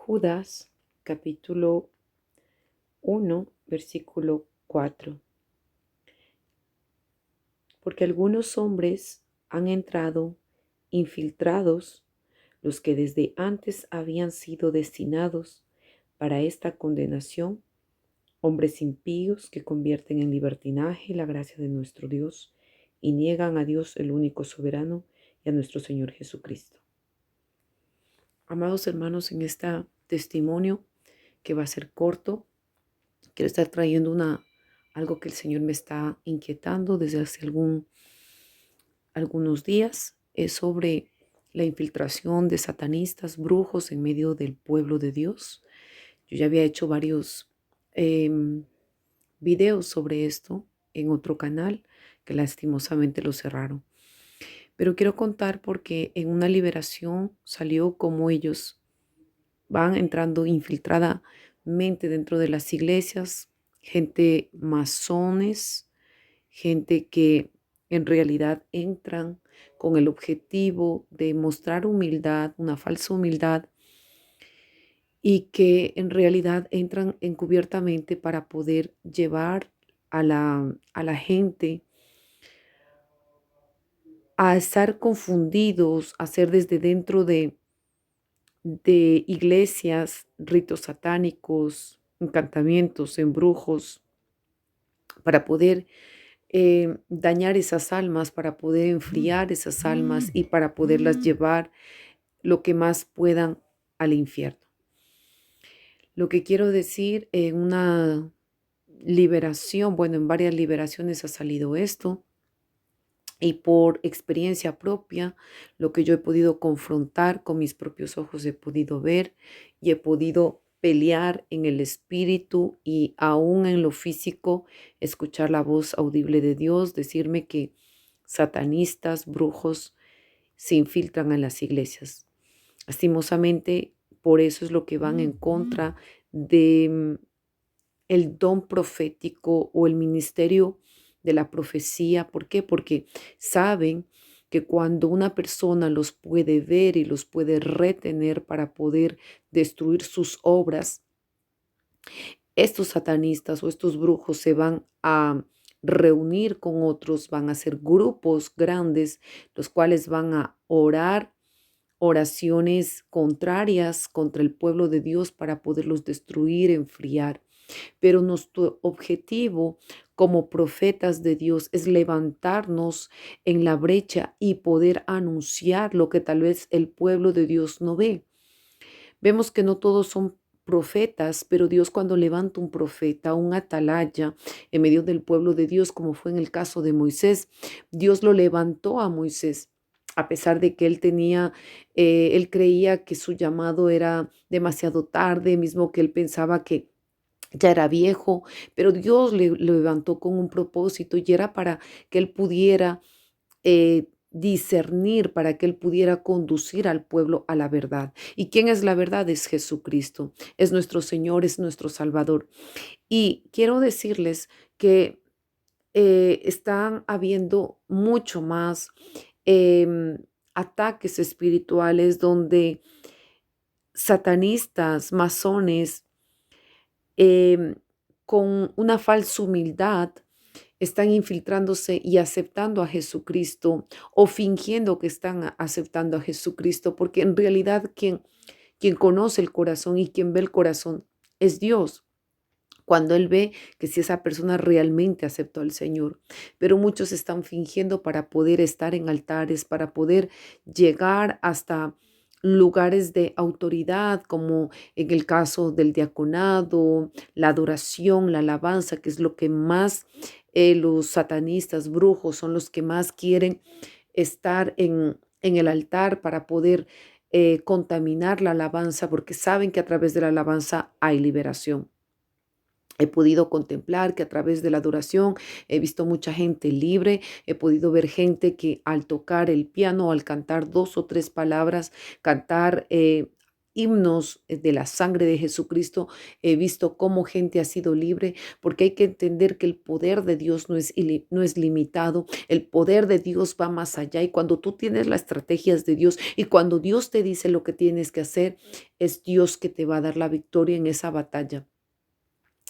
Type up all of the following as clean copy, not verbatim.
Judas capítulo 1, versículo 4. Porque algunos hombres han entrado infiltrados, los que desde antes habían sido destinados para esta condenación, hombres impíos que convierten en libertinaje la gracia de nuestro Dios y niegan a Dios el único soberano y a nuestro Señor Jesucristo. Amados hermanos, en este testimonio que va a ser corto, quiero estar trayendo algo que el Señor me está inquietando desde hace algunos días. Es sobre la infiltración de satanistas, brujos en medio del pueblo de Dios. Yo ya había hecho varios videos sobre esto en otro canal que lastimosamente lo cerraron. Pero quiero contar porque en una liberación salió como ellos van entrando infiltradamente dentro de las iglesias, gente masones, gente que en realidad entran con el objetivo de mostrar humildad, una falsa humildad, y que en realidad entran encubiertamente para poder llevar a la gente a estar confundidos, a hacer desde dentro de iglesias, ritos satánicos, encantamientos, embrujos, para poder dañar esas almas, para poder enfriar esas almas y para poderlas llevar lo que más puedan al infierno. Lo que quiero decir, en una liberación, bueno, en varias liberaciones ha salido esto, y por experiencia propia, lo que yo he podido confrontar con mis propios ojos, he podido ver y he podido pelear en el espíritu y aún en lo físico, escuchar la voz audible de Dios, decirme que satanistas, brujos se infiltran en las iglesias. Lastimosamente, por eso es lo que van en contra de el don profético o el ministerio de la profecía. ¿Por qué? Porque saben que cuando una persona los puede ver y los puede retener para poder destruir sus obras, estos satanistas o estos brujos se van a reunir con otros, van a ser grupos grandes, los cuales van a orar oraciones contrarias contra el pueblo de Dios para poderlos destruir, enfriar. Pero nuestro objetivo como profetas de Dios es levantarnos en la brecha y poder anunciar lo que tal vez el pueblo de Dios no ve. Vemos que no todos son profetas, pero Dios cuando levanta un profeta, un atalaya en medio del pueblo de Dios, como fue en el caso de Moisés, Dios lo levantó a Moisés. A pesar de que él creía que su llamado era demasiado tarde, mismo que él pensaba que ya era viejo, pero Dios le levantó con un propósito y era para que él pudiera discernir, para que él pudiera conducir al pueblo a la verdad. ¿Y quién es la verdad? Es Jesucristo, es nuestro Señor, es nuestro Salvador. Y quiero decirles que están habiendo mucho más em, ataques espirituales donde satanistas, masones, em, con una falsa humildad, están infiltrándose y aceptando a Jesucristo o fingiendo que están aceptando a Jesucristo, porque en realidad quien conoce el corazón y quien ve el corazón es Dios. Cuando Él ve que si esa persona realmente aceptó al Señor, pero muchos están fingiendo para poder estar en altares, para poder llegar hasta lugares de autoridad, como en el caso del diaconado, la adoración, la alabanza, que es lo que más los satanistas, brujos, son los que más quieren estar en el altar para poder contaminar la alabanza, porque saben que a través de la alabanza hay liberación. He podido contemplar que a través de la adoración he visto mucha gente libre, he podido ver gente que al tocar el piano, al cantar 2 o 3 palabras, cantar himnos de la sangre de Jesucristo, he visto cómo gente ha sido libre, porque hay que entender que el poder de Dios no es limitado, el poder de Dios va más allá y cuando tú tienes las estrategias de Dios y cuando Dios te dice lo que tienes que hacer, es Dios que te va a dar la victoria en esa batalla.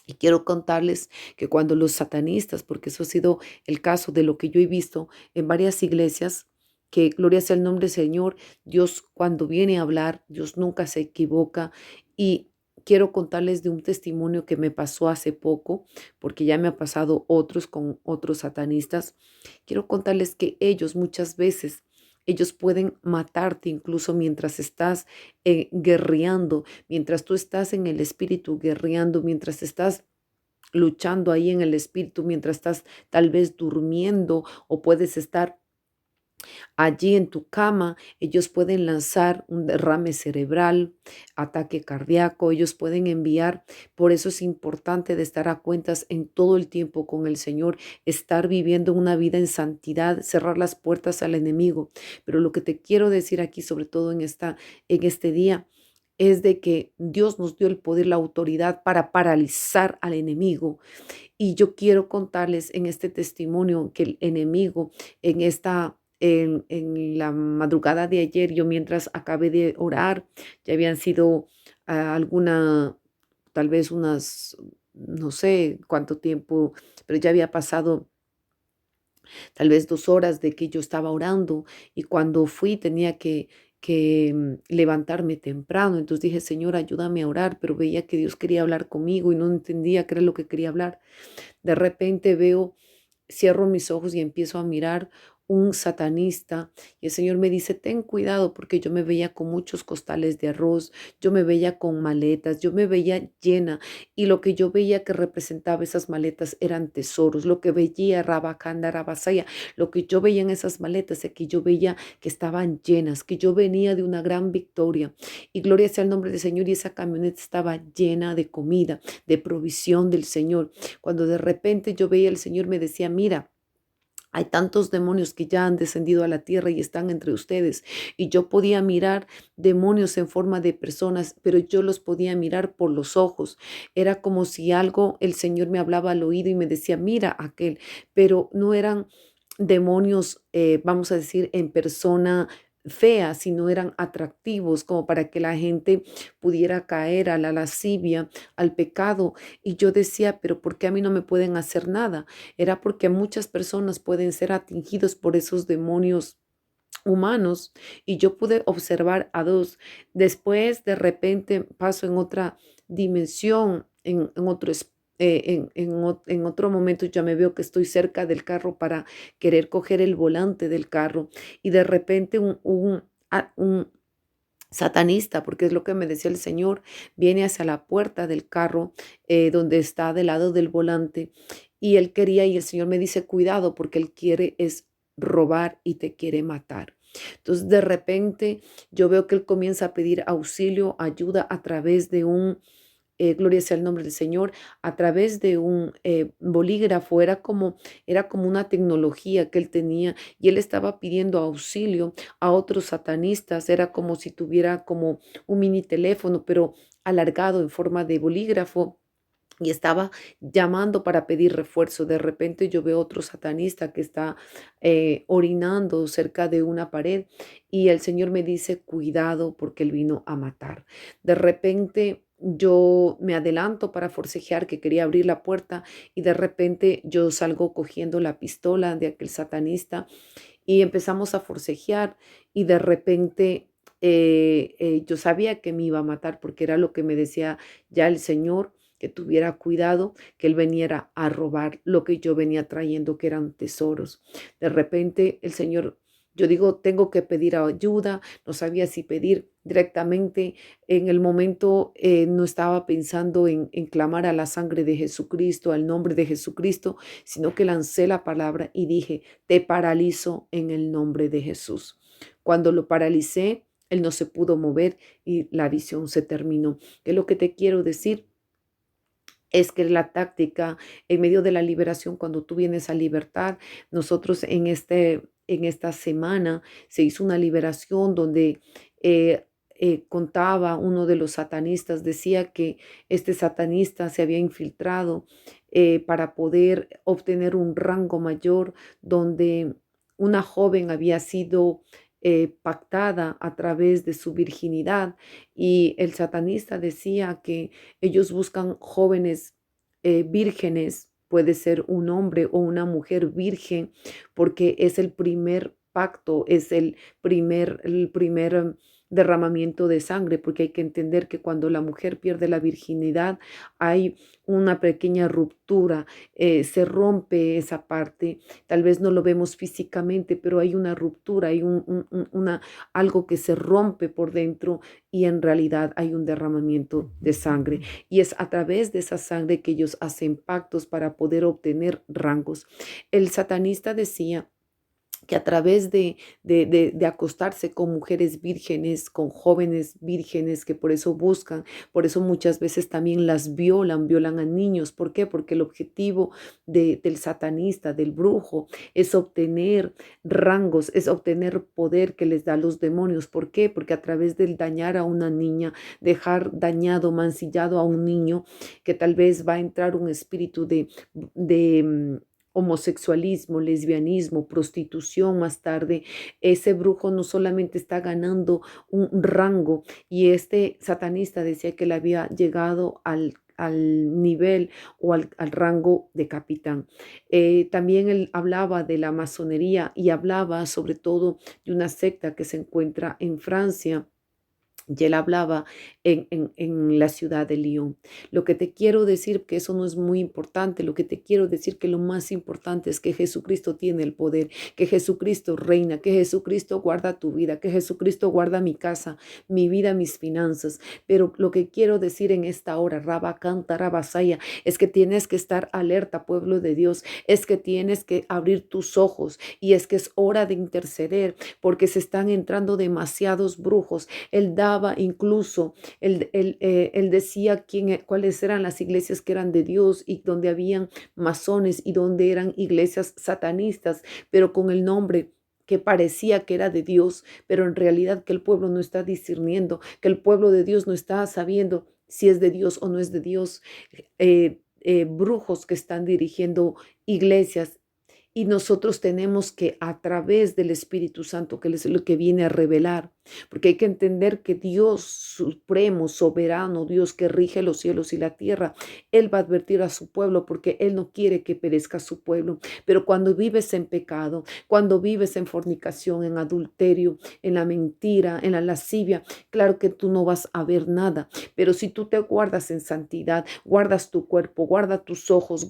Y quiero contarles que cuando los satanistas, porque eso ha sido el caso de lo que yo he visto en varias iglesias, que gloria sea el nombre del Señor, Dios cuando viene a hablar, Dios nunca se equivoca. Y quiero contarles de un testimonio que me pasó hace poco, porque ya me ha pasado otros con otros satanistas. Quiero contarles que ellos muchas veces, ellos pueden matarte incluso mientras estás guerreando, mientras tú estás en el espíritu guerreando, mientras estás luchando ahí en el espíritu, mientras estás tal vez durmiendo o puedes estar allí en tu cama, ellos pueden lanzar un derrame cerebral, ataque cardíaco, ellos pueden enviar. Por eso es importante de estar a cuentas en todo el tiempo con el Señor, estar viviendo una vida en santidad, cerrar las puertas al enemigo. Pero lo que te quiero decir aquí, sobre todo en este día, es de que Dios nos dio el poder, la autoridad para paralizar al enemigo. Y yo quiero contarles en este testimonio que el enemigo en la madrugada de ayer, yo mientras acabé de orar, ya habían sido tal vez unas, no sé cuánto tiempo, pero ya había pasado tal vez 2 horas de que yo estaba orando y cuando fui tenía que levantarme temprano. Entonces dije, Señor, ayúdame a orar, pero veía que Dios quería hablar conmigo y no entendía qué era lo que quería hablar. De repente veo, cierro mis ojos y empiezo a mirar un satanista y el Señor me dice, ten cuidado porque yo me veía con muchos costales de arroz, yo me veía con maletas, yo me veía llena y lo que yo veía que representaba esas maletas eran tesoros, lo que veía Rabacanda, Rabasaya, lo que yo veía en esas maletas es que yo veía que estaban llenas, que yo venía de una gran victoria y gloria sea el nombre del Señor y esa camioneta estaba llena de comida, de provisión del Señor. Cuando de repente yo veía, el Señor me decía, mira, hay tantos demonios que ya han descendido a la tierra y están entre ustedes. Y yo podía mirar demonios en forma de personas, pero yo los podía mirar por los ojos. Era como si algo, el Señor me hablaba al oído y me decía, mira aquel, pero no eran demonios, vamos a decir, en persona fea, sino eran atractivos como para que la gente pudiera caer a la lascivia, al pecado. Y yo decía, pero ¿por qué a mí no me pueden hacer nada? Era porque muchas personas pueden ser atingidos por esos demonios humanos y yo pude observar a dos. Después de repente paso en otra dimensión, en otro en otro momento ya me veo que estoy cerca del carro para querer coger el volante del carro y de repente un satanista, porque es lo que me decía el Señor, viene hacia la puerta del carro donde está del lado del volante y él quería y el Señor me dice, cuidado porque él quiere es robar y te quiere matar. Entonces de repente yo veo que él comienza a pedir auxilio, ayuda a través de gloria sea el nombre del Señor, a través de un bolígrafo, era como una tecnología que él tenía y él estaba pidiendo auxilio a otros satanistas, era como si tuviera como un mini teléfono, pero alargado en forma de bolígrafo. Y estaba llamando para pedir refuerzo. De repente yo veo otro satanista que está orinando cerca de una pared y el Señor me dice, cuidado porque él vino a matar. De repente yo me adelanto para forcejear que quería abrir la puerta y de repente yo salgo cogiendo la pistola de aquel satanista y empezamos a forcejear y de repente yo sabía que me iba a matar porque era lo que me decía ya el Señor, que tuviera cuidado, que él veniera a robar lo que yo venía trayendo, que eran tesoros. De repente el Señor, yo digo, tengo que pedir ayuda, no sabía si pedir directamente. En el momento no estaba pensando en clamar a la sangre de Jesucristo, al nombre de Jesucristo, sino que lancé la palabra y dije, te paralizo en el nombre de Jesús. Cuando lo paralicé, él no se pudo mover y la visión se terminó. ¿Qué es lo que te quiero decir? Es que la táctica en medio de la liberación, cuando tú vienes a libertad, nosotros en esta semana se hizo una liberación donde contaba uno de los satanistas, decía que este satanista se había infiltrado para poder obtener un rango mayor donde una joven había sido pactada a través de su virginidad y el satanista decía que ellos buscan jóvenes vírgenes, puede ser un hombre o una mujer virgen, porque es el primer pacto, es el primer derramamiento de sangre, porque hay que entender que cuando la mujer pierde la virginidad hay una pequeña ruptura, se rompe esa parte, tal vez no lo vemos físicamente, pero hay una ruptura, hay algo que se rompe por dentro y en realidad hay un derramamiento de sangre. Y es a través de esa sangre que ellos hacen pactos para poder obtener rangos. El satanista decía que a través de acostarse con mujeres vírgenes, con jóvenes vírgenes que por eso buscan, por eso muchas veces también las violan a niños. ¿Por qué? Porque el objetivo del satanista, del brujo, es obtener rangos, es obtener poder que les da los demonios. ¿Por qué? Porque a través del dañar a una niña, dejar dañado, mancillado a un niño, que tal vez va a entrar un espíritu de homosexualismo, lesbianismo, prostitución más tarde, ese brujo no solamente está ganando un rango y este satanista decía que él había llegado al nivel o al rango de capitán. También él hablaba de la masonería y hablaba sobre todo de una secta que se encuentra en Francia y él hablaba en la ciudad de Lyon. Lo que te quiero decir, que eso no es muy importante, lo que te quiero decir que lo más importante es que Jesucristo tiene el poder, que Jesucristo reina, que Jesucristo guarda tu vida, que Jesucristo guarda mi casa, mi vida, mis finanzas. Pero lo que quiero decir en esta hora, Rabba Canta, Rabasaya, es que tienes que estar alerta, pueblo de Dios, es que tienes que abrir tus ojos y es que es hora de interceder porque se están entrando demasiados brujos. Él daba incluso, él decía cuáles eran las iglesias que eran de Dios y donde habían masones y donde eran iglesias satanistas, pero con el nombre que parecía que era de Dios, pero en realidad que el pueblo no está discerniendo, que el pueblo de Dios no está sabiendo si es de Dios o no es de Dios. Brujos que están dirigiendo iglesias y nosotros tenemos que a través del Espíritu Santo, que es lo que viene a revelar, porque hay que entender que Dios supremo, soberano, Dios que rige los cielos y la tierra, Él va a advertir a su pueblo porque Él no quiere que perezca su pueblo. Pero cuando vives en pecado, cuando vives en fornicación, en adulterio, en la mentira, en la lascivia, claro que tú no vas a ver nada. Pero si tú te guardas en santidad, guardas tu cuerpo, guardas tus ojos,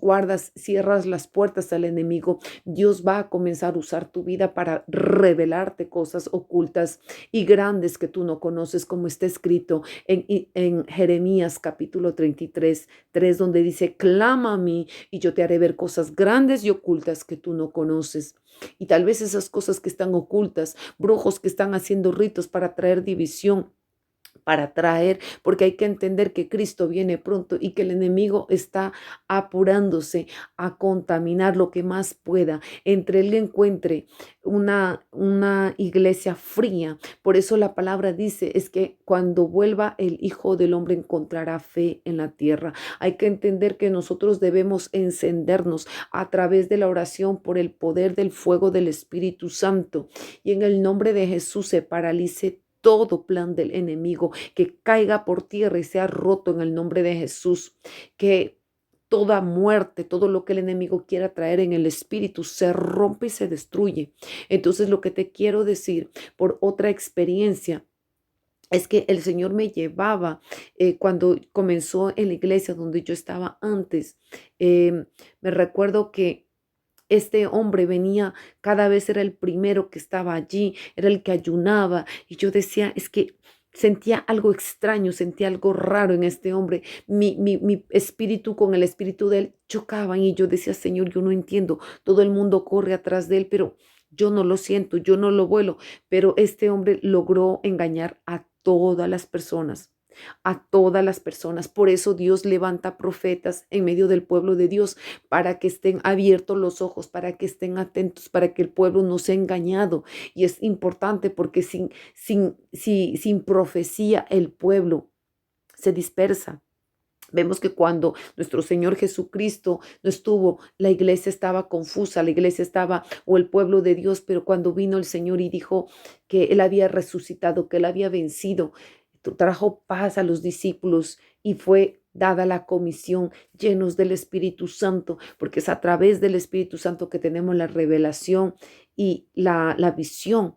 cierras las puertas al enemigo, Dios va a comenzar a usar tu vida para revelarte cosas ocultas y grandes que tú no conoces, como está escrito en Jeremías capítulo 33, 3, donde dice, clama a mí y yo te haré ver cosas grandes y ocultas que tú no conoces. Y tal vez esas cosas que están ocultas, brujos que están haciendo ritos para traer división, para traer, porque hay que entender que Cristo viene pronto y que el enemigo está apurándose a contaminar lo que más pueda. Entre él encuentre una iglesia fría. Por eso la palabra dice, es que cuando vuelva el Hijo del Hombre encontrará fe en la tierra. Hay que entender que nosotros debemos encendernos a través de la oración por el poder del fuego del Espíritu Santo. Y en el nombre de Jesús se paralice todo plan del enemigo, que caiga por tierra y sea roto en el nombre de Jesús, que toda muerte, todo lo que el enemigo quiera traer en el espíritu se rompe y se destruye. Entonces lo que te quiero decir por otra experiencia es que el Señor me llevaba cuando comenzó en la iglesia donde yo estaba antes. Me recuerdo que este hombre venía, cada vez era el primero que estaba allí, era el que ayunaba. Y yo decía, es que sentía algo extraño, sentía algo raro en este hombre. Mi espíritu con el espíritu de él chocaban y yo decía, Señor, yo no entiendo. Todo el mundo corre atrás de él, pero yo no lo siento, yo no lo vuelo. Pero este hombre logró engañar a todas las personas. a todas las personas. Por eso Dios levanta profetas en medio del pueblo de Dios, para que estén abiertos los ojos, para que estén atentos, para que el pueblo no sea engañado. Y es importante porque sin profecía el pueblo se dispersa. Vemos que cuando nuestro Señor Jesucristo no estuvo, la iglesia estaba confusa, la iglesia estaba, o el pueblo de Dios, pero cuando vino el Señor y dijo que Él había resucitado, que Él había vencido, trajo paz a los discípulos y fue dada la comisión, llenos del Espíritu Santo, porque es a través del Espíritu Santo que tenemos la revelación y la visión.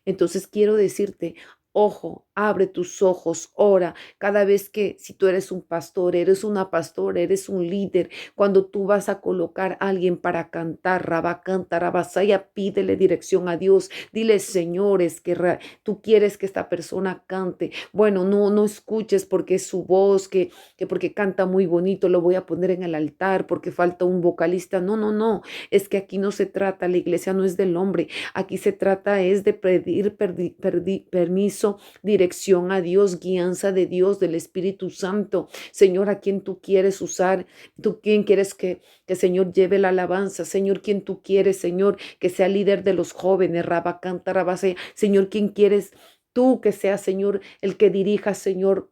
Entonces quiero decirte, ojo, abre tus ojos, ora. Cada vez que, si tú eres un pastor, eres una pastora, eres un líder, cuando tú vas a colocar a alguien para cantar, rabacanta, rabasaya, pídele dirección a Dios. Dile, señores, que tú quieres que esta persona cante. Bueno, no escuches porque es su voz, que porque canta muy bonito, lo voy a poner en el altar porque falta un vocalista. No. Es que aquí no se trata, la iglesia no es del hombre. Aquí se trata es de pedir permiso, dirección a Dios, guianza de Dios, del Espíritu Santo. Señor, ¿a quién tú quieres usar? ¿Tú quién quieres que Señor lleve la alabanza? Señor, ¿quién tú quieres, Señor, que sea líder de los jóvenes? Rabacanta, rabase. Señor, ¿quién quieres tú que sea, Señor, el que dirija, Señor,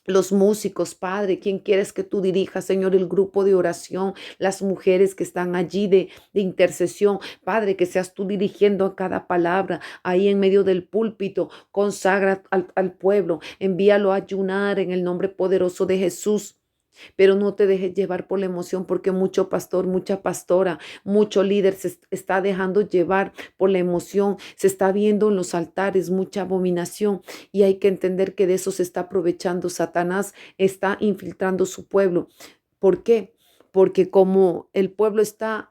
los músicos, Padre? ¿Quién quieres que tú dirijas, Señor, el grupo de oración, las mujeres que están allí de intercesión? Padre, que seas tú dirigiendo a cada palabra ahí en medio del púlpito. Consagra al pueblo, envíalo a ayunar en el nombre poderoso de Jesús. Pero no te dejes llevar por la emoción, porque mucho pastor, mucha pastora, mucho líder se está dejando llevar por la emoción. Se está viendo en los altares mucha abominación, y hay que entender que de eso se está aprovechando Satanás. Está infiltrando su pueblo. ¿Por qué? Porque como el pueblo está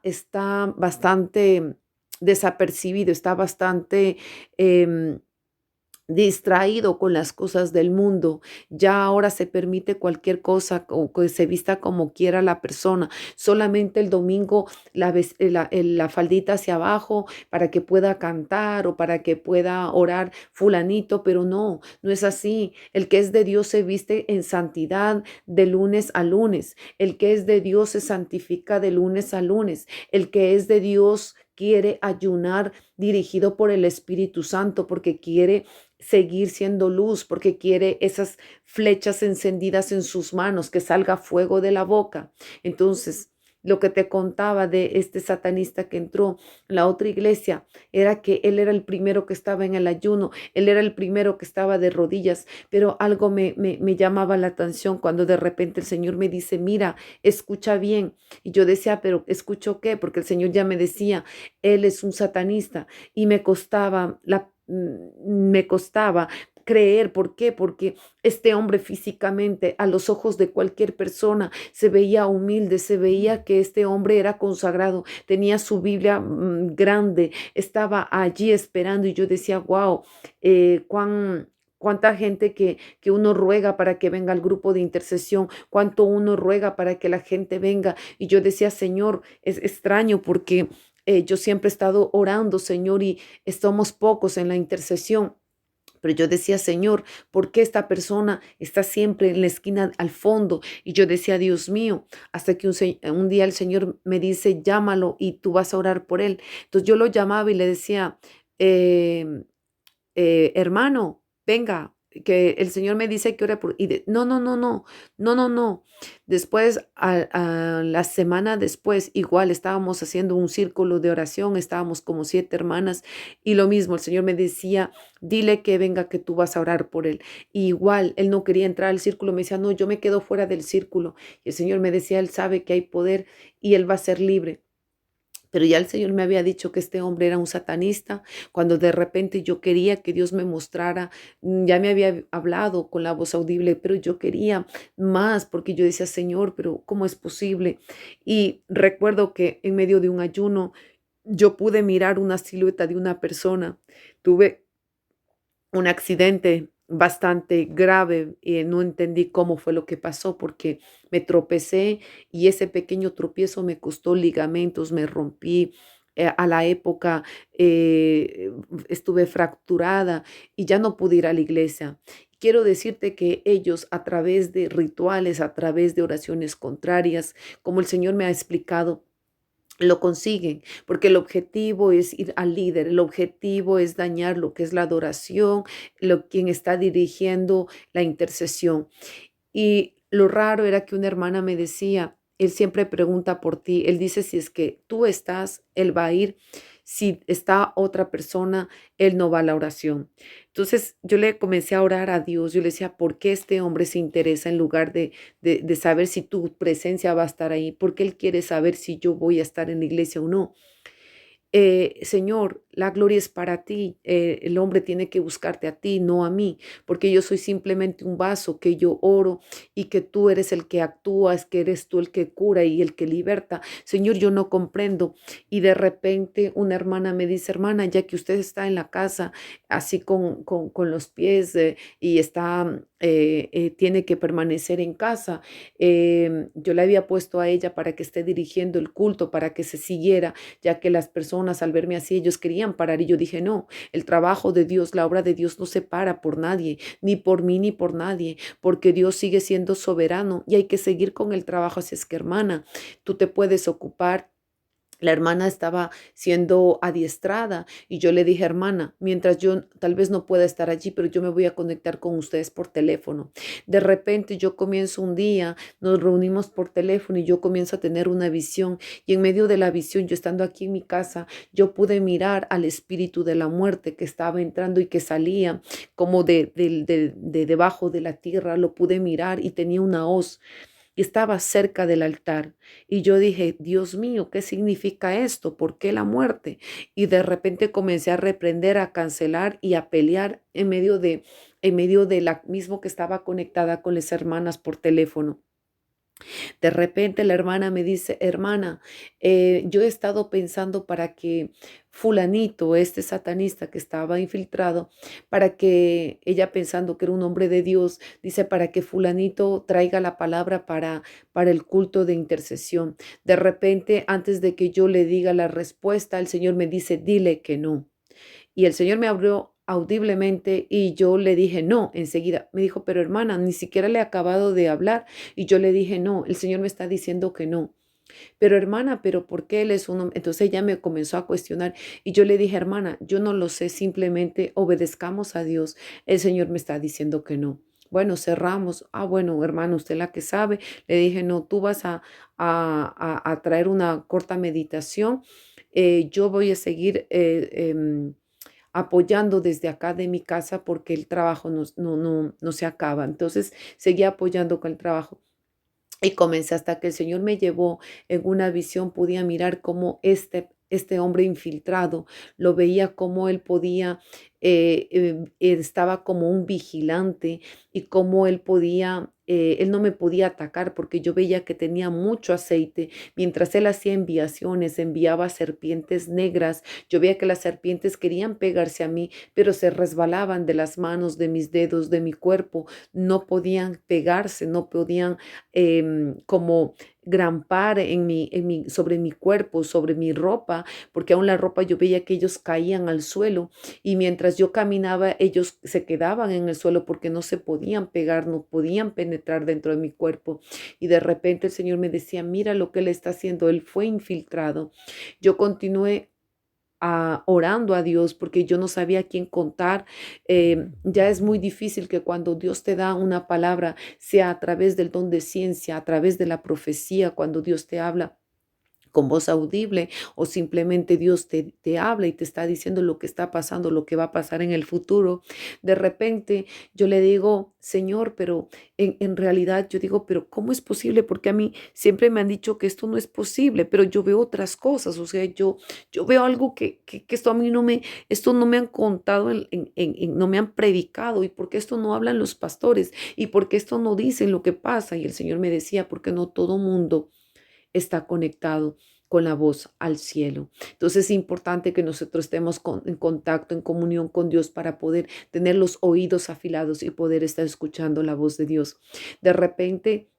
bastante desapercibido, está bastante distraído con las cosas del mundo. Ya ahora se permite cualquier cosa o que se vista como quiera la persona. Solamente el domingo la faldita hacia abajo para que pueda cantar o para que pueda orar fulanito, pero no es así. El que es de Dios se viste en santidad de lunes a lunes. El que es de Dios se santifica de lunes a lunes. El que es de Dios quiere ayunar dirigido por el Espíritu Santo, porque quiere seguir siendo luz, porque quiere esas flechas encendidas en sus manos, que salga fuego de la boca. Entonces, lo que te contaba de este satanista que entró en la otra iglesia era que él era el primero que estaba en el ayuno, él era el primero que estaba de rodillas, pero algo me llamaba la atención cuando de repente el Señor me dice, mira, escucha bien. Y yo decía, pero ¿escucho qué? Porque el Señor ya me decía, él es un satanista, y me costaba creer. ¿Por qué? Porque este hombre físicamente, a los ojos de cualquier persona, se veía humilde, se veía que este hombre era consagrado, tenía su Biblia grande, estaba allí esperando, y yo decía, wow, cuánta gente que uno ruega para que venga al grupo de intercesión, cuánto uno ruega para que la gente venga. Y yo decía, Señor, es extraño porque yo siempre he estado orando, Señor, y somos pocos en la intercesión. Pero yo decía, Señor, ¿por qué esta persona está siempre en la esquina al fondo? Y yo decía, Dios mío, hasta que un día el Señor me dice, llámalo y tú vas a orar por él. Entonces yo lo llamaba y le decía, eh, hermano, venga, que el Señor me dice que ore por... No. Después, a la semana después, igual estábamos haciendo un círculo de oración, estábamos como 7 hermanas, y lo mismo, el Señor me decía, dile que venga, que tú vas a orar por él. Y igual, él no quería entrar al círculo, me decía, no, yo me quedo fuera del círculo. Y el Señor me decía, él sabe que hay poder y él va a ser libre. Pero ya el Señor me había dicho que este hombre era un satanista, cuando de repente yo quería que Dios me mostrara. Ya me había hablado con la voz audible, pero yo quería más, porque yo decía, Señor, pero ¿cómo es posible? Y recuerdo que en medio de un ayuno yo pude mirar una silueta de una persona. Tuve un accidente bastante grave y no entendí cómo fue lo que pasó, porque me tropecé y ese pequeño tropiezo me costó ligamentos, me rompí a la época estuve fracturada y ya no pude ir a la iglesia. Quiero decirte que ellos a través de rituales, a través de oraciones contrarias, como el Señor me ha explicado, lo consiguen, porque el objetivo es ir al líder, el objetivo es dañar lo que es la adoración, quien está dirigiendo la intercesión. Y lo raro era que una hermana me decía, él siempre pregunta por ti, él dice si es que tú estás, él va a ir, si está otra persona, él no va a la oración. Entonces yo le comencé a orar a Dios, yo le decía, ¿por qué este hombre se interesa en lugar de saber si tu presencia va a estar ahí? ¿Por qué él quiere saber si yo voy a estar en la iglesia o no? Señor, la gloria es para ti. El hombre tiene que buscarte a ti, no a mí, porque yo soy simplemente un vaso que yo oro y que tú eres el que actúas, que eres tú el que cura y el que liberta. Señor, yo no comprendo. Y de repente una hermana me dice, hermana, ya que usted está en la casa así con los pies y está, tiene que permanecer en casa, yo le había puesto a ella para que esté dirigiendo el culto, para que se siguiera ya que las personas al verme así, ellos querían parar y yo dije, no, el trabajo de Dios, la obra de Dios no se para por nadie, ni por mí ni por nadie, porque Dios sigue siendo soberano y hay que seguir con el trabajo. Así es que, hermana, tú te puedes ocupar. La hermana estaba siendo adiestrada y yo le dije, hermana, mientras yo tal vez no pueda estar allí, pero yo me voy a conectar con ustedes por teléfono. De repente yo comienzo un día, nos reunimos por teléfono y yo comienzo a tener una visión y en medio de la visión, yo estando aquí en mi casa, yo pude mirar al espíritu de la muerte que estaba entrando y que salía como de debajo de la tierra, lo pude mirar y tenía una hoz y estaba cerca del altar. Y yo dije, Dios mío, ¿qué significa esto? ¿Por qué la muerte? Y de repente comencé a reprender, a cancelar y a pelear en medio de la mismo que estaba conectada con las hermanas por teléfono. De repente la hermana me dice, hermana, yo he estado pensando para que fulanito, este satanista que estaba infiltrado, para que ella pensando que era un hombre de Dios, dice, para que fulanito traiga la palabra para el culto de intercesión. De repente, antes de que yo le diga la respuesta, el Señor me dice, dile que no. Y el Señor me abrió audiblemente y yo le dije no enseguida. Me dijo, pero hermana, ni siquiera le he acabado de hablar. Y yo le dije no, el Señor me está diciendo que no. Pero hermana, pero ¿por qué él es un hombre? Entonces ella me comenzó a cuestionar y yo le dije, hermana, yo no lo sé, simplemente obedezcamos a Dios. El Señor me está diciendo que no. Bueno, cerramos. Ah, bueno, hermano, usted la que sabe. Le dije, no, tú vas a traer una corta meditación. Yo voy a seguir apoyando desde acá de mi casa porque el trabajo no se acaba. Entonces seguí apoyando con el trabajo. Y comencé hasta que el Señor me llevó en una visión, podía mirar cómo este hombre infiltrado, lo veía cómo él podía, estaba como un vigilante y cómo él podía, él no me podía atacar porque yo veía que tenía mucho aceite. Mientras él hacía enviaciones, enviaba serpientes negras, yo veía que las serpientes querían pegarse a mí, pero se resbalaban de las manos, de mis dedos, de mi cuerpo, no podían pegarse, no podían como grampar sobre mi cuerpo, sobre mi ropa, porque aún la ropa yo veía que ellos caían al suelo y mientras yo caminaba ellos se quedaban en el suelo porque no se podían pegar, no podían penetrar dentro de mi cuerpo. Y de repente el Señor me decía, mira lo que él está haciendo, él fue infiltrado. Yo continué orando a Dios porque yo no sabía a quién contar. Ya es muy difícil que cuando Dios te da una palabra, sea a través del don de ciencia, a través de la profecía, cuando Dios te habla con voz audible o simplemente Dios te habla y te está diciendo lo que está pasando, lo que va a pasar en el futuro. De repente yo le digo, Señor, pero en realidad yo digo, pero ¿cómo es posible? Porque a mí siempre me han dicho que esto no es posible, pero yo veo otras cosas, o sea, yo veo algo que esto a mí esto no me han contado, no me han predicado y porque esto no hablan los pastores y porque esto no dicen lo que pasa. Y el Señor me decía, porque no todo mundo está conectado con la voz al cielo. Entonces es importante que nosotros estemos en contacto, en comunión con Dios para poder tener los oídos afilados y poder estar escuchando la voz de Dios. De repente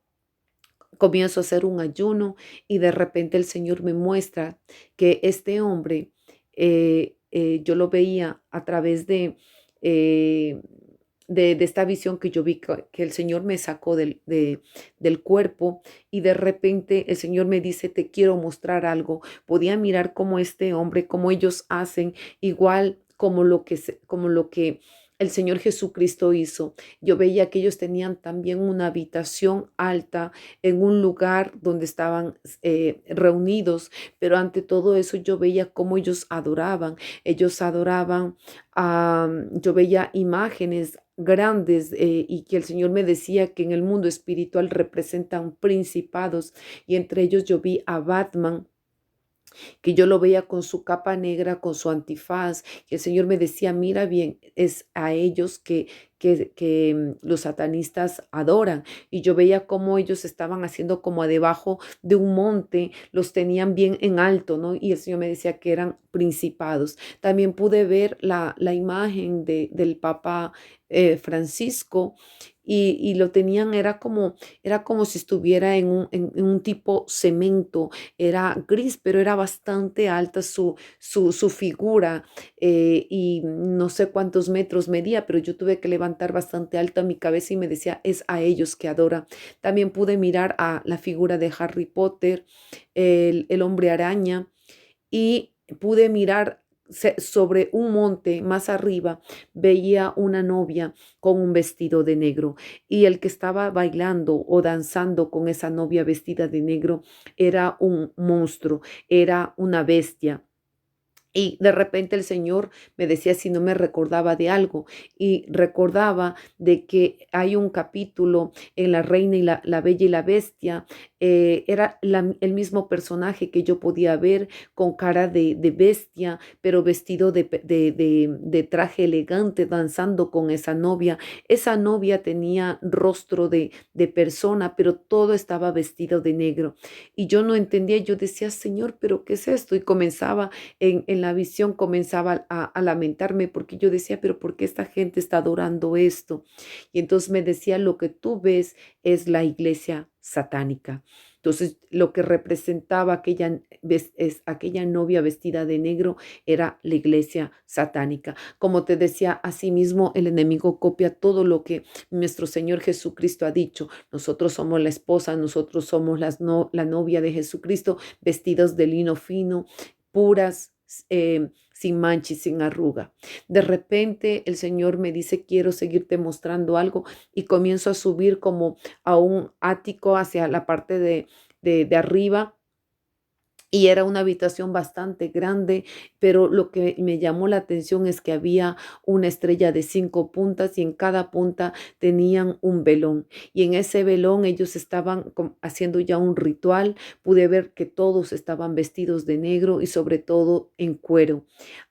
comienzo a hacer un ayuno y de repente el Señor me muestra que este hombre, yo lo veía a través eh, de esta visión que yo vi que el Señor me sacó del cuerpo y de repente el Señor me dice, te quiero mostrar algo. Podía mirar cómo este hombre, cómo ellos hacen igual como lo que el Señor Jesucristo hizo. Yo veía que ellos tenían también una habitación alta en un lugar donde estaban reunidos, pero ante todo eso yo veía cómo ellos adoraban, yo veía imágenes grandes y que el Señor me decía que en el mundo espiritual representan principados y entre ellos yo vi a Batman, que yo lo veía con su capa negra, con su antifaz, y el Señor me decía, mira bien, es a ellos que los satanistas adoran. Y yo veía cómo ellos estaban haciendo como debajo de un monte, los tenían bien en alto, ¿no? Y el Señor me decía que eran principados. También pude ver la imagen del Papa Francisco y lo tenían, era como si estuviera en un tipo cemento, era gris, pero era bastante alta su figura y no sé cuántos metros medía, pero yo tuve que levantar bastante alta mi cabeza y me decía, es a ellos que adora. También pude mirar a la figura de Harry Potter, el hombre araña, y pude mirar sobre un monte más arriba, veía una novia con un vestido de negro y el que estaba bailando o danzando con esa novia vestida de negro era un monstruo, era una bestia. Y de repente el Señor me decía si no me recordaba de algo y recordaba de que hay un capítulo en La Reina y la Bella y la Bestia, era el mismo personaje que yo podía ver con cara de bestia, pero vestido de traje elegante, danzando con esa novia. Esa novia tenía rostro de persona, pero todo estaba vestido de negro. Y yo no entendía, yo decía, Señor, pero ¿qué es esto? Y comenzaba en la visión comenzaba a lamentarme porque yo decía, pero ¿por qué esta gente está adorando esto? Y entonces me decía, lo que tú ves es la iglesia satánica. Entonces, lo que representaba aquella novia vestida de negro era la iglesia satánica. Como te decía, asimismo, el enemigo copia todo lo que nuestro Señor Jesucristo ha dicho. Nosotros somos la esposa, nosotros somos la novia de Jesucristo, vestidos de lino fino, puras, sin mancha y sin arruga. De repente el Señor me dice, quiero seguirte mostrando algo y comienzo a subir como a un ático hacia la parte de arriba y era una habitación bastante grande, pero lo que me llamó la atención es que había una estrella de 5 puntas y en cada punta tenían un velón. Y en ese velón ellos estaban haciendo ya un ritual. Pude ver que todos estaban vestidos de negro y sobre todo en cuero.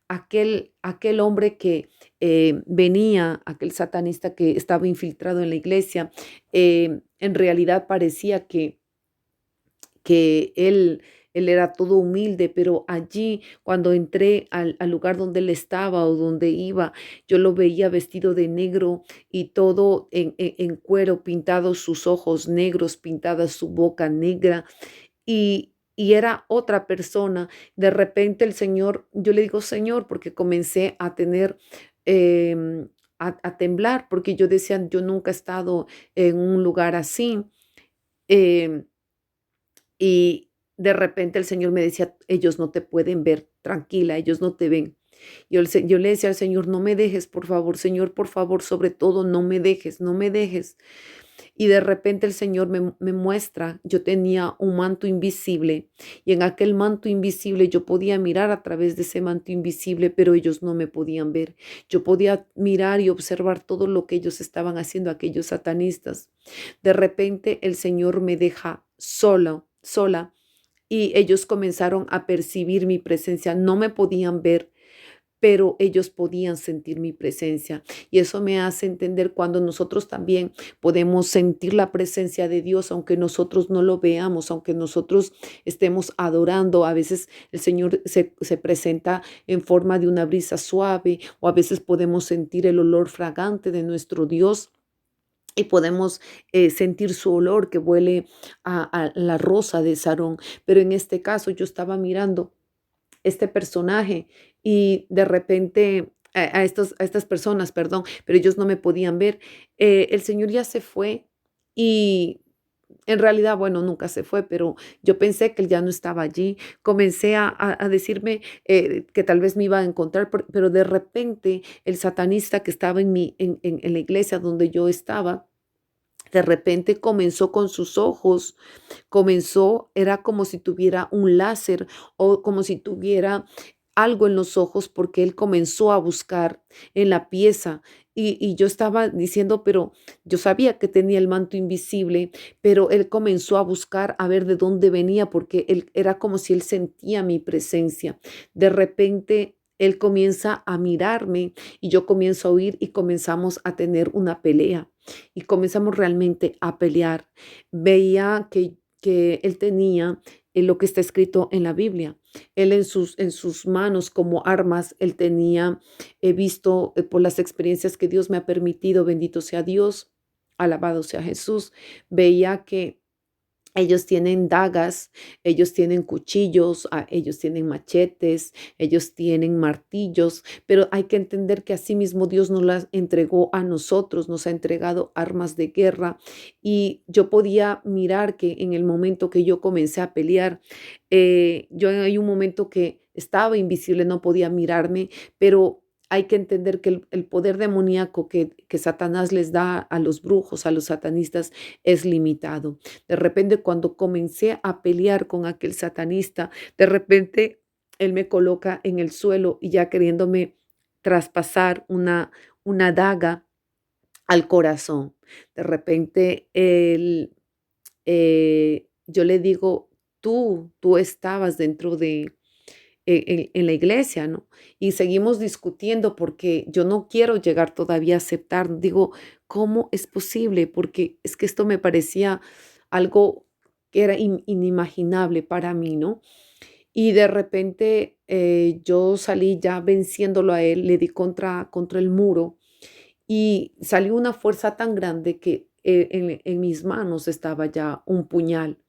Aquel hombre que venía, aquel satanista que estaba infiltrado en la iglesia, en realidad parecía que él era todo humilde, pero allí cuando entré al lugar donde él estaba o donde iba, yo lo veía vestido de negro y todo en cuero, pintados sus ojos negros, pintada su boca negra y era otra persona. De repente el Señor, yo le digo Señor, porque comencé a tener... a temblar porque yo decía, yo nunca he estado en un lugar así. em, y de repente el Señor me decía, ellos no te pueden ver, tranquila, ellos no te ven. Yo le decía al Señor, no me dejes, por favor, Señor, por favor, sobre todo, no me dejes, no me dejes. Y de repente el Señor me muestra, yo tenía un manto invisible y en aquel manto invisible yo podía mirar a través de ese manto invisible, pero ellos no me podían ver. Yo podía mirar y observar todo lo que ellos estaban haciendo, aquellos satanistas. De repente el Señor me deja sola y ellos comenzaron a percibir mi presencia. No me podían ver, pero ellos podían sentir mi presencia. Y eso me hace entender cuando nosotros también podemos sentir la presencia de Dios, aunque nosotros no lo veamos, aunque nosotros estemos adorando. A veces el Señor se presenta en forma de una brisa suave o a veces podemos sentir el olor fragante de nuestro Dios. y podemos sentir su olor que huele a la rosa de Sarón. Pero en este caso yo estaba mirando este personaje y de repente a estas personas, perdón, pero ellos no me podían ver. El Señor ya se fue y en realidad, bueno, nunca se fue, pero yo pensé que él ya no estaba allí. Comencé a decirme que tal vez me iba a encontrar, pero de repente el satanista que estaba en la iglesia donde yo estaba, de repente comenzó con sus ojos, comenzó, era como si tuviera un láser o como si tuviera algo en los ojos porque él comenzó a buscar en la pieza y yo estaba diciendo, pero yo sabía que tenía el manto invisible, pero él comenzó a buscar a ver de dónde venía porque él era como si él sentía mi presencia. De repente él comienza a mirarme y yo comienzo a oír y comenzamos a tener una pelea y comenzamos realmente a pelear. Veía que él tenía lo que está escrito en la Biblia. Él en sus manos como armas, él tenía, he visto por las experiencias que Dios me ha permitido, bendito sea Dios, alabado sea Jesús, veía que ellos tienen dagas, ellos tienen cuchillos, ellos tienen machetes, ellos tienen martillos, pero hay que entender que asimismo Dios nos las entregó a nosotros, nos ha entregado armas de guerra y yo podía mirar que en el momento que yo comencé a pelear, yo hay un momento que estaba invisible, no podía mirarme, pero hay que entender que el poder demoníaco que Satanás les da a los brujos, a los satanistas, es limitado. De repente, cuando comencé a pelear con aquel satanista, de repente él me coloca en el suelo y ya queriéndome traspasar una daga al corazón. De repente yo le digo, tú estabas dentro de en la iglesia, ¿no? Y seguimos discutiendo porque yo no quiero llegar todavía a aceptar. Digo, ¿cómo es posible? Porque es que esto me parecía algo que era inimaginable para mí, ¿no? Y de repente yo salí ya venciéndolo a él, le di contra el muro y salió una fuerza tan grande que en mis manos estaba ya un puñal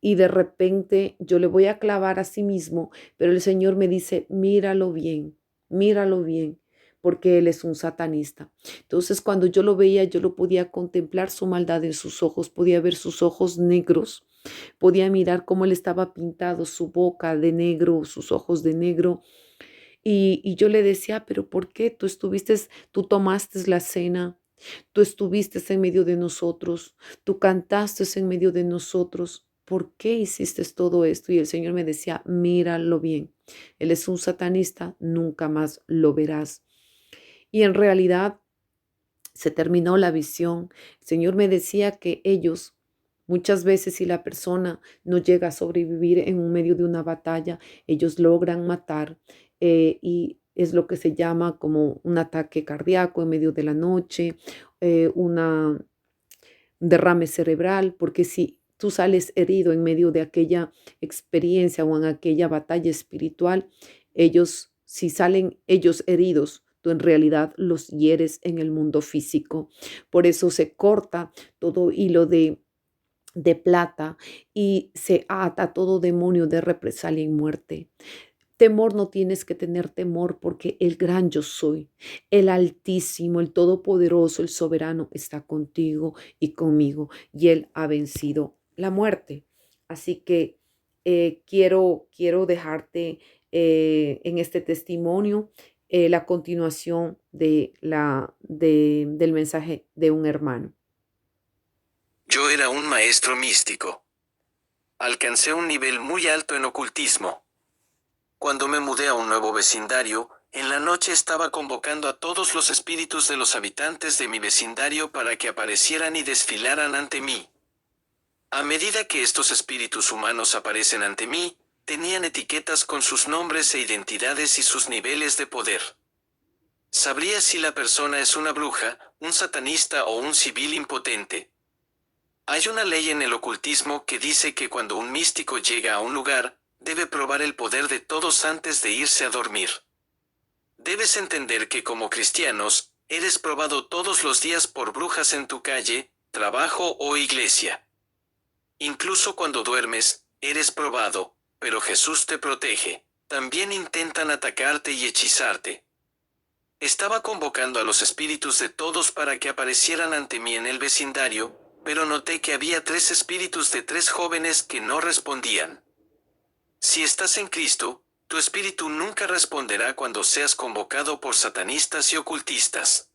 y de repente yo le voy a clavar a sí mismo, pero el Señor me dice, míralo bien, porque Él es un satanista. Entonces, cuando yo lo veía, yo lo podía contemplar su maldad en sus ojos, podía ver sus ojos negros, podía mirar cómo Él estaba pintado, su boca de negro, sus ojos de negro. Y yo le decía, pero ¿por qué tú tomaste la cena? Tú estuviste en medio de nosotros, tú cantaste en medio de nosotros. ¿Por qué hiciste todo esto? Y el Señor me decía, míralo bien. Él es un satanista, nunca más lo verás. Y en realidad se terminó la visión. El Señor me decía que ellos, muchas veces si la persona no llega a sobrevivir en medio de una batalla, ellos logran matar y es lo que se llama como un ataque cardíaco en medio de la noche, una derrame cerebral, porque si tú sales herido en medio de aquella experiencia o en aquella batalla espiritual, ellos, si salen ellos heridos, tú en realidad los hieres en el mundo físico. Por eso se corta todo hilo de plata y se ata todo demonio de represalia y muerte. Temor no tienes que tener temor porque el gran yo soy, el Altísimo, el Todopoderoso, el Soberano está contigo y conmigo y Él ha vencido la muerte. Así que quiero dejarte en este testimonio la continuación del mensaje de un hermano. Yo era un maestro místico. Alcancé un nivel muy alto en ocultismo. Cuando me mudé a un nuevo vecindario, en la noche estaba convocando a todos los espíritus de los habitantes de mi vecindario para que aparecieran y desfilaran ante mí. A medida que estos espíritus humanos aparecen ante mí, tenían etiquetas con sus nombres e identidades y sus niveles de poder. Sabría si la persona es una bruja, un satanista o un civil impotente. Hay una ley en el ocultismo que dice que cuando un místico llega a un lugar, debe probar el poder de todos antes de irse a dormir. Debes entender que como cristianos, eres probado todos los días por brujas en tu calle, trabajo o iglesia. Incluso cuando duermes, eres probado, pero Jesús te protege. También intentan atacarte y hechizarte. Estaba convocando a los espíritus de todos para que aparecieran ante mí en el vecindario, pero noté que había 3 espíritus de 3 jóvenes que no respondían. Si estás en Cristo, tu espíritu nunca responderá cuando seas convocado por satanistas y ocultistas.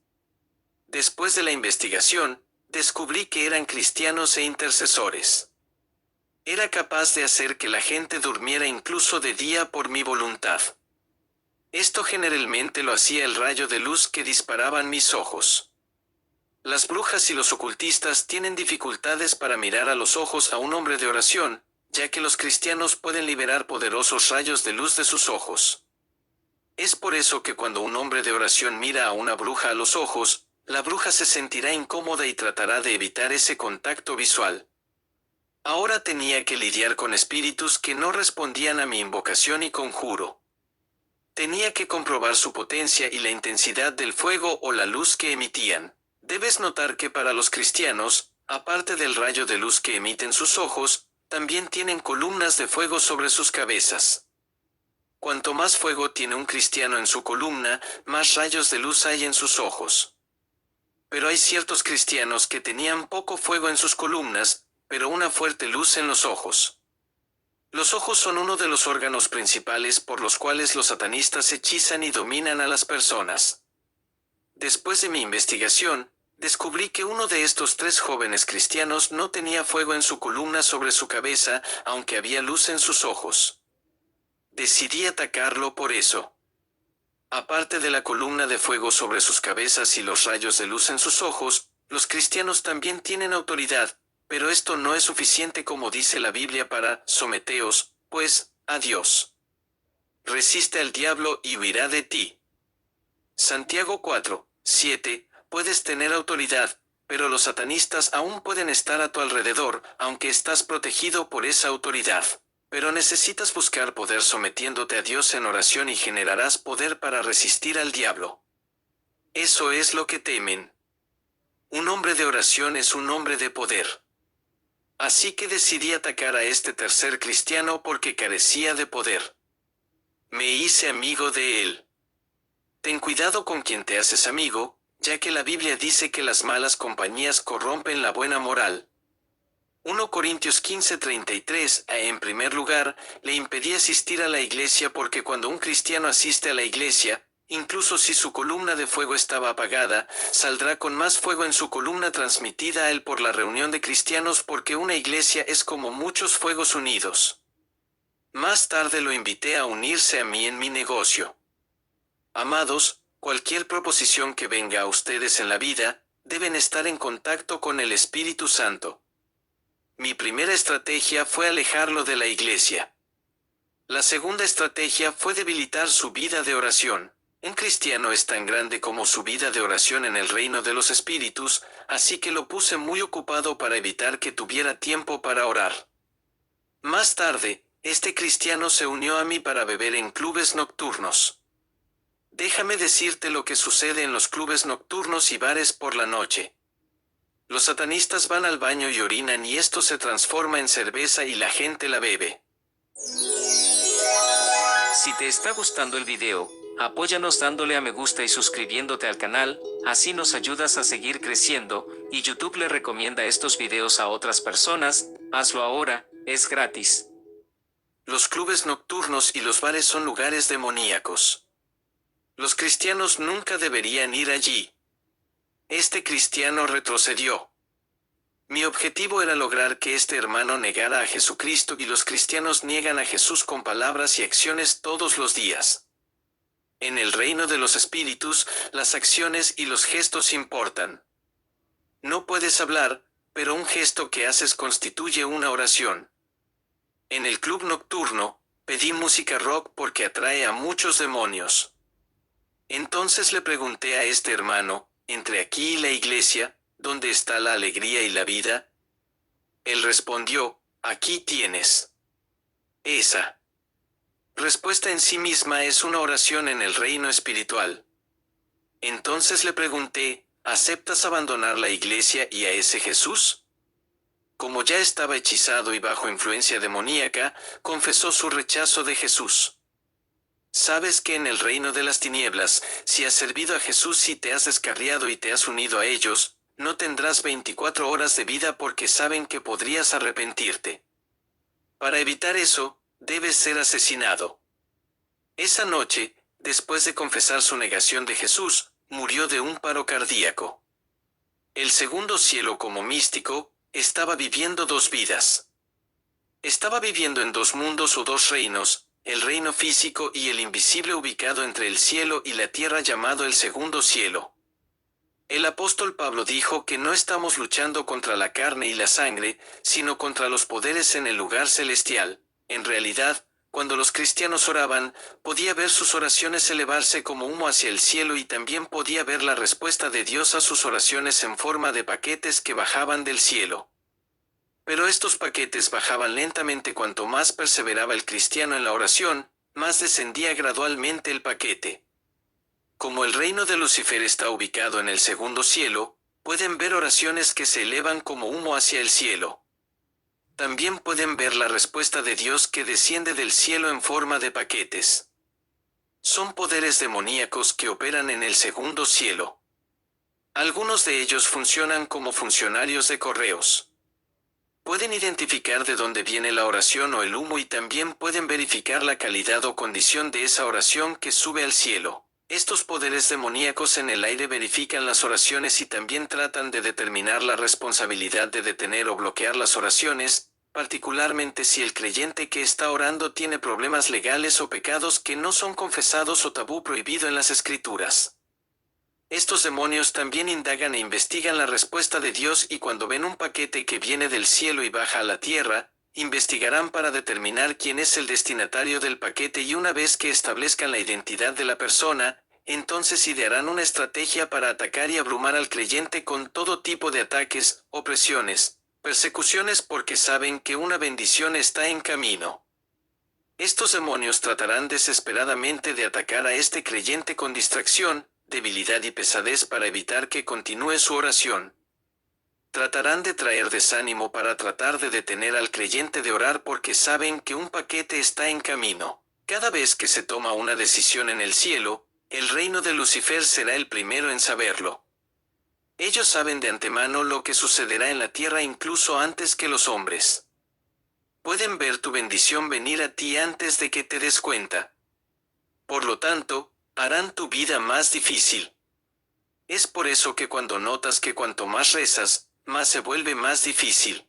Después de la investigación, descubrí que eran cristianos e intercesores. Era capaz de hacer que la gente durmiera incluso de día por mi voluntad. Esto generalmente lo hacía el rayo de luz que disparaban mis ojos. Las brujas y los ocultistas tienen dificultades para mirar a los ojos a un hombre de oración, ya que los cristianos pueden liberar poderosos rayos de luz de sus ojos. Es por eso que cuando un hombre de oración mira a una bruja a los ojos, la bruja se sentirá incómoda y tratará de evitar ese contacto visual. Ahora tenía que lidiar con espíritus que no respondían a mi invocación y conjuro. Tenía que comprobar su potencia y la intensidad del fuego o la luz que emitían. Debes notar que para los cristianos, aparte del rayo de luz que emiten sus ojos, también tienen columnas de fuego sobre sus cabezas. Cuanto más fuego tiene un cristiano en su columna, más rayos de luz hay en sus ojos. Pero hay ciertos cristianos que tenían poco fuego en sus columnas, pero una fuerte luz en los ojos. Los ojos son uno de los órganos principales por los cuales los satanistas hechizan y dominan a las personas. Después de mi investigación, descubrí que uno de estos 3 jóvenes cristianos no tenía fuego en su columna sobre su cabeza, aunque había luz en sus ojos. Decidí atacarlo por eso. Aparte de la columna de fuego sobre sus cabezas y los rayos de luz en sus ojos, los cristianos también tienen autoridad, pero esto no es suficiente como dice la Biblia para someteos, pues, a Dios. Resiste al diablo y huirá de ti. Santiago 4, 7, puedes tener autoridad, pero los satanistas aún pueden estar a tu alrededor, aunque estás protegido por esa autoridad. Pero necesitas buscar poder sometiéndote a Dios en oración y generarás poder para resistir al diablo. Eso es lo que temen. Un hombre de oración es un hombre de poder. Así que decidí atacar a este tercer cristiano porque carecía de poder. Me hice amigo de él. Ten cuidado con quien te haces amigo, ya que la Biblia dice que las malas compañías corrompen la buena moral. 1 Corintios 15:33. En primer lugar, le impedí asistir a la iglesia porque cuando un cristiano asiste a la iglesia, incluso si su columna de fuego estaba apagada, saldrá con más fuego en su columna transmitida a él por la reunión de cristianos porque una iglesia es como muchos fuegos unidos. Más tarde lo invité a unirse a mí en mi negocio. Amados, cualquier proposición que venga a ustedes en la vida, deben estar en contacto con el Espíritu Santo. Mi primera estrategia fue alejarlo de la iglesia. La segunda estrategia fue debilitar su vida de oración. Un cristiano es tan grande como su vida de oración en el reino de los espíritus, así que lo puse muy ocupado para evitar que tuviera tiempo para orar. Más tarde, este cristiano se unió a mí para beber en clubes nocturnos. Déjame decirte lo que sucede en los clubes nocturnos y bares por la noche. Los satanistas van al baño y orinan y esto se transforma en cerveza y la gente la bebe. Si te está gustando el video, apóyanos dándole a me gusta y suscribiéndote al canal, así nos ayudas a seguir creciendo, y YouTube le recomienda estos videos a otras personas. Hazlo ahora, es gratis. Los clubes nocturnos y los bares son lugares demoníacos. Los cristianos nunca deberían ir allí. Este cristiano retrocedió. Mi objetivo era lograr que este hermano negara a Jesucristo y los cristianos niegan a Jesús con palabras y acciones todos los días. En el reino de los espíritus, las acciones y los gestos importan. No puedes hablar, pero un gesto que haces constituye una oración. En el club nocturno, pedí música rock porque atrae a muchos demonios. Entonces le pregunté a este hermano, entre aquí y la iglesia, ¿dónde está la alegría y la vida? Él respondió, aquí tienes. Esa respuesta en sí misma es una oración en el reino espiritual. Entonces le pregunté, ¿aceptas abandonar la iglesia y a ese Jesús? Como ya estaba hechizado y bajo influencia demoníaca, confesó su rechazo de Jesús. Sabes que en el reino de las tinieblas, si has servido a Jesús y te has descarriado y te has unido a ellos, no tendrás 24 horas de vida porque saben que podrías arrepentirte. Para evitar eso, debes ser asesinado. Esa noche, después de confesar su negación de Jesús, murió de un paro cardíaco. El segundo cielo como místico, estaba viviendo dos vidas. Estaba viviendo en dos mundos o dos reinos, el reino físico y el invisible ubicado entre el cielo y la tierra llamado el segundo cielo. El apóstol Pablo dijo que no estamos luchando contra la carne y la sangre, sino contra los poderes en el lugar celestial. En realidad, cuando los cristianos oraban, podía ver sus oraciones elevarse como humo hacia el cielo y también podía ver la respuesta de Dios a sus oraciones en forma de paquetes que bajaban del cielo. Pero estos paquetes bajaban lentamente. Cuanto más perseveraba el cristiano en la oración, más descendía gradualmente el paquete. Como el reino de Lucifer está ubicado en el segundo cielo, pueden ver oraciones que se elevan como humo hacia el cielo. También pueden ver la respuesta de Dios que desciende del cielo en forma de paquetes. Son poderes demoníacos que operan en el segundo cielo. Algunos de ellos funcionan como funcionarios de correos. Pueden identificar de dónde viene la oración o el humo y también pueden verificar la calidad o condición de esa oración que sube al cielo. Estos poderes demoníacos en el aire verifican las oraciones y también tratan de determinar la responsabilidad de detener o bloquear las oraciones, particularmente si el creyente que está orando tiene problemas legales o pecados que no son confesados o tabú prohibido en las Escrituras. Estos demonios también indagan e investigan la respuesta de Dios y cuando ven un paquete que viene del cielo y baja a la tierra, investigarán para determinar quién es el destinatario del paquete y una vez que establezcan la identidad de la persona, entonces idearán una estrategia para atacar y abrumar al creyente con todo tipo de ataques, opresiones, persecuciones porque saben que una bendición está en camino. Estos demonios tratarán desesperadamente de atacar a este creyente con distracción, debilidad y pesadez para evitar que continúe su oración. Tratarán de traer desánimo para tratar de detener al creyente de orar porque saben que un paquete está en camino. Cada vez que se toma una decisión en el cielo, el reino de Lucifer será el primero en saberlo. Ellos saben de antemano lo que sucederá en la tierra incluso antes que los hombres. Pueden ver tu bendición venir a ti antes de que te des cuenta. Por lo tanto, harán tu vida más difícil. Es por eso que cuando notas que cuanto más rezas, más se vuelve más difícil.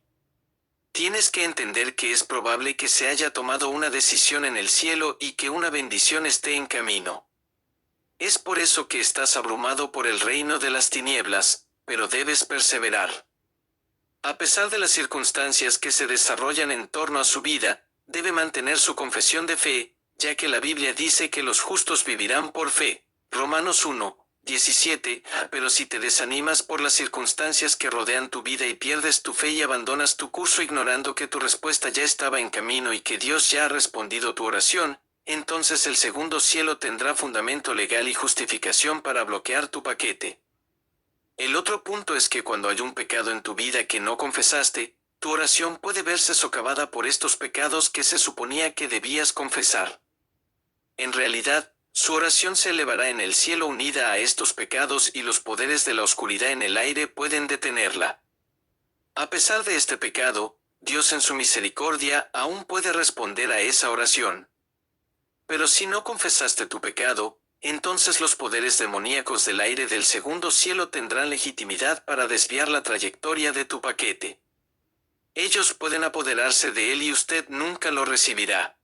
Tienes que entender que es probable que se haya tomado una decisión en el cielo y que una bendición esté en camino. Es por eso que estás abrumado por el reino de las tinieblas, pero debes perseverar. A pesar de las circunstancias que se desarrollan en torno a su vida, debe mantener su confesión de fe, ya que la Biblia dice que los justos vivirán por fe. Romanos 1:17, pero si te desanimas por las circunstancias que rodean tu vida y pierdes tu fe y abandonas tu curso ignorando que tu respuesta ya estaba en camino y que Dios ya ha respondido tu oración, entonces el segundo cielo tendrá fundamento legal y justificación para bloquear tu paquete. El otro punto es que cuando hay un pecado en tu vida que no confesaste, tu oración puede verse socavada por estos pecados que se suponía que debías confesar. En realidad, su oración se elevará en el cielo unida a estos pecados y los poderes de la oscuridad en el aire pueden detenerla. A pesar de este pecado, Dios en su misericordia aún puede responder a esa oración. Pero si no confesaste tu pecado, entonces los poderes demoníacos del aire del segundo cielo tendrán legitimidad para desviar la trayectoria de tu paquete. Ellos pueden apoderarse de él y usted nunca lo recibirá.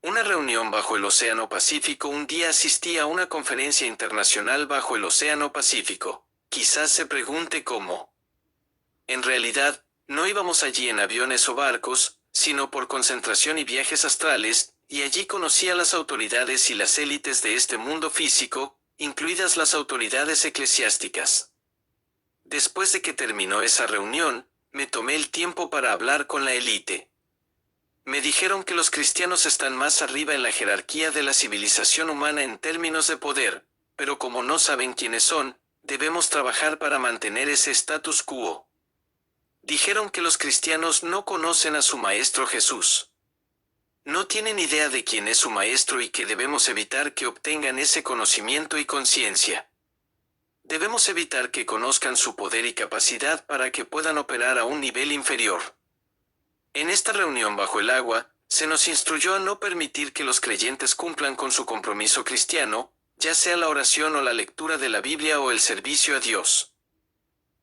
Una reunión bajo el Océano Pacífico. Un día asistí a una conferencia internacional bajo el Océano Pacífico. Quizás se pregunte cómo. En realidad, no íbamos allí en aviones o barcos, sino por concentración y viajes astrales, y allí conocí a las autoridades y las élites de este mundo físico, incluidas las autoridades eclesiásticas. Después de que terminó esa reunión, me tomé el tiempo para hablar con la élite. Me dijeron que los cristianos están más arriba en la jerarquía de la civilización humana en términos de poder, pero como no saben quiénes son, debemos trabajar para mantener ese status quo. Dijeron que los cristianos no conocen a su Maestro Jesús. No tienen idea de quién es su Maestro y que debemos evitar que obtengan ese conocimiento y conciencia. Debemos evitar que conozcan su poder y capacidad para que puedan operar a un nivel inferior. En esta reunión bajo el agua, se nos instruyó a no permitir que los creyentes cumplan con su compromiso cristiano, ya sea la oración o la lectura de la Biblia o el servicio a Dios.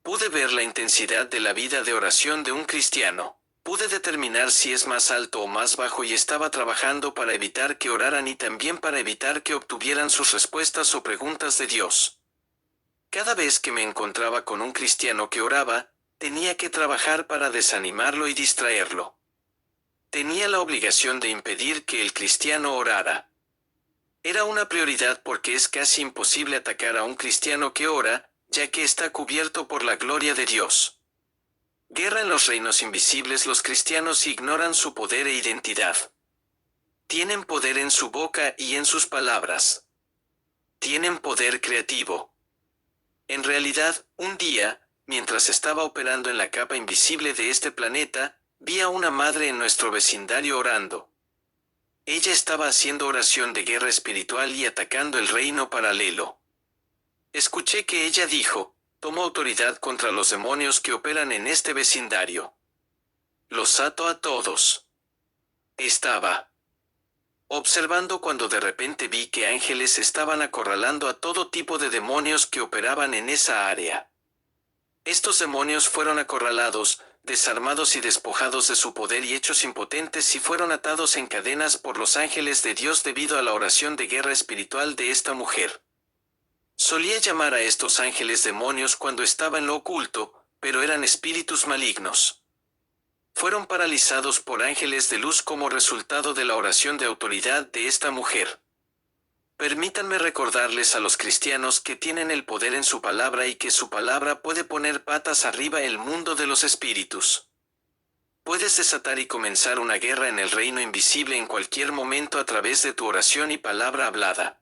Pude ver la intensidad de la vida de oración de un cristiano. Pude determinar si es más alto o más bajo y estaba trabajando para evitar que oraran y también para evitar que obtuvieran sus respuestas o preguntas de Dios. Cada vez que me encontraba con un cristiano que oraba, tenía que trabajar para desanimarlo y distraerlo. Tenía la obligación de impedir que el cristiano orara. Era una prioridad porque es casi imposible atacar a un cristiano que ora, ya que está cubierto por la gloria de Dios. Guerra en los reinos invisibles. Los cristianos ignoran su poder e identidad. Tienen poder en su boca y en sus palabras. Tienen poder creativo. En realidad, un día, mientras estaba operando en la capa invisible de este planeta, vi a una madre en nuestro vecindario orando. Ella estaba haciendo oración de guerra espiritual y atacando el reino paralelo. Escuché que ella dijo: tomo autoridad contra los demonios que operan en este vecindario. Los ato a todos. Estaba observando cuando de repente vi que ángeles estaban acorralando a todo tipo de demonios que operaban en esa área. Estos demonios fueron acorralados, desarmados y despojados de su poder y hechos impotentes y fueron atados en cadenas por los ángeles de Dios debido a la oración de guerra espiritual de esta mujer. Solía llamar a estos ángeles demonios cuando estaba en lo oculto, pero eran espíritus malignos. Fueron paralizados por ángeles de luz como resultado de la oración de autoridad de esta mujer. Permítanme recordarles a los cristianos que tienen el poder en su palabra y que su palabra puede poner patas arriba el mundo de los espíritus. Puedes desatar y comenzar una guerra en el reino invisible en cualquier momento a través de tu oración y palabra hablada.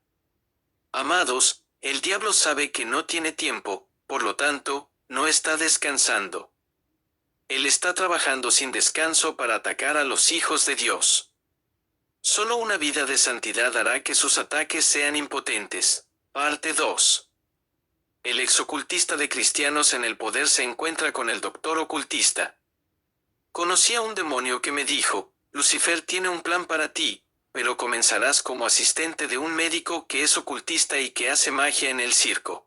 Amados, el diablo sabe que no tiene tiempo, por lo tanto, no está descansando. Él está trabajando sin descanso para atacar a los hijos de Dios. Solo una vida de santidad hará que sus ataques sean impotentes. Parte 2. El exocultista de cristianos en el poder se encuentra con el doctor ocultista. Conocí a un demonio que me dijo: Lucifer tiene un plan para ti, pero comenzarás como asistente de un médico que es ocultista y que hace magia en el circo.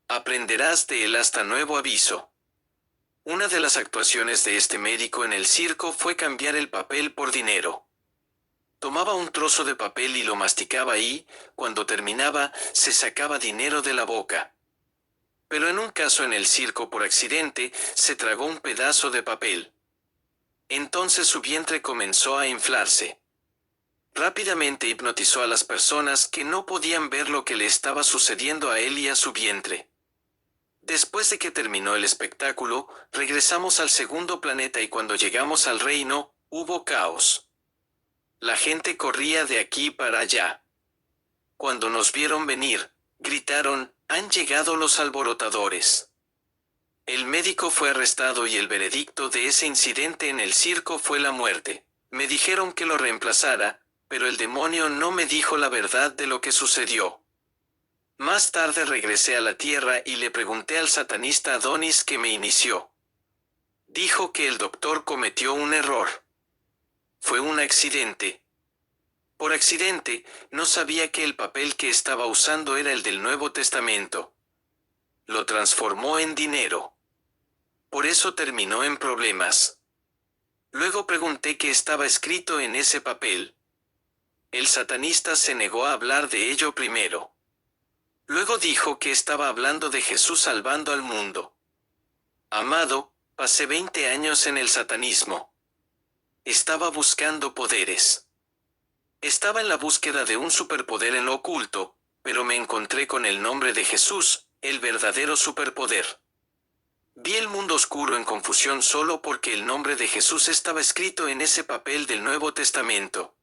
Aprenderás de él hasta nuevo aviso. Una de las actuaciones de este médico en el circo fue cambiar el papel por dinero. Tomaba un trozo de papel y lo masticaba y, cuando terminaba, se sacaba dinero de la boca. Pero en un caso en el circo por accidente, se tragó un pedazo de papel. Entonces su vientre comenzó a inflarse. Rápidamente hipnotizó a las personas que no podían ver lo que le estaba sucediendo a él y a su vientre. Después de que terminó el espectáculo, regresamos al segundo planeta y cuando llegamos al reino, hubo caos. La gente corría de aquí para allá. Cuando nos vieron venir, gritaron: «Han llegado los alborotadores». El médico fue arrestado y el veredicto de ese incidente en el circo fue la muerte. Me dijeron que lo reemplazara, pero el demonio no me dijo la verdad de lo que sucedió. Más tarde regresé a la tierra y le pregunté al satanista Adonis que me inició. Dijo que el doctor cometió un error. Fue un accidente. Por accidente, no sabía que el papel que estaba usando era el del Nuevo Testamento. Lo transformó en dinero. Por eso terminó en problemas. Luego pregunté qué estaba escrito en ese papel. El satanista se negó a hablar de ello primero. Luego dijo que estaba hablando de Jesús salvando al mundo. Amado, pasé 20 años en el satanismo. Estaba buscando poderes. Estaba en la búsqueda de un superpoder en lo oculto, pero me encontré con el nombre de Jesús, el verdadero superpoder. Vi el mundo oscuro en confusión solo porque el nombre de Jesús estaba escrito en ese papel del Nuevo Testamento.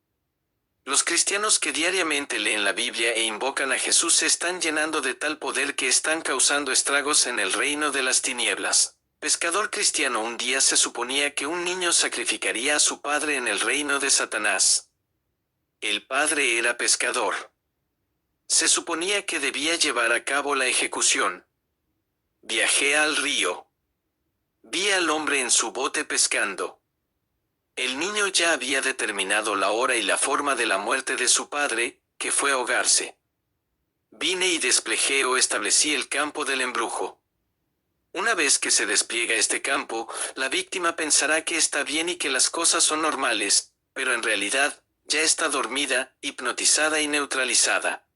Los cristianos que diariamente leen la Biblia e invocan a Jesús se están llenando de tal poder que están causando estragos en el reino de las tinieblas. Pescador cristiano. Un día se suponía que un niño sacrificaría a su padre en el reino de Satanás. El padre era pescador. Se suponía que debía llevar a cabo la ejecución. Viajé al río. Vi al hombre en su bote pescando. El niño ya había determinado la hora y la forma de la muerte de su padre, que fue ahogarse. Vine y desplegé o establecí el campo del embrujo. Una vez que se despliega este campo, la víctima pensará que está bien y que las cosas son normales, pero en realidad, ya está dormida, hipnotizada y neutralizada.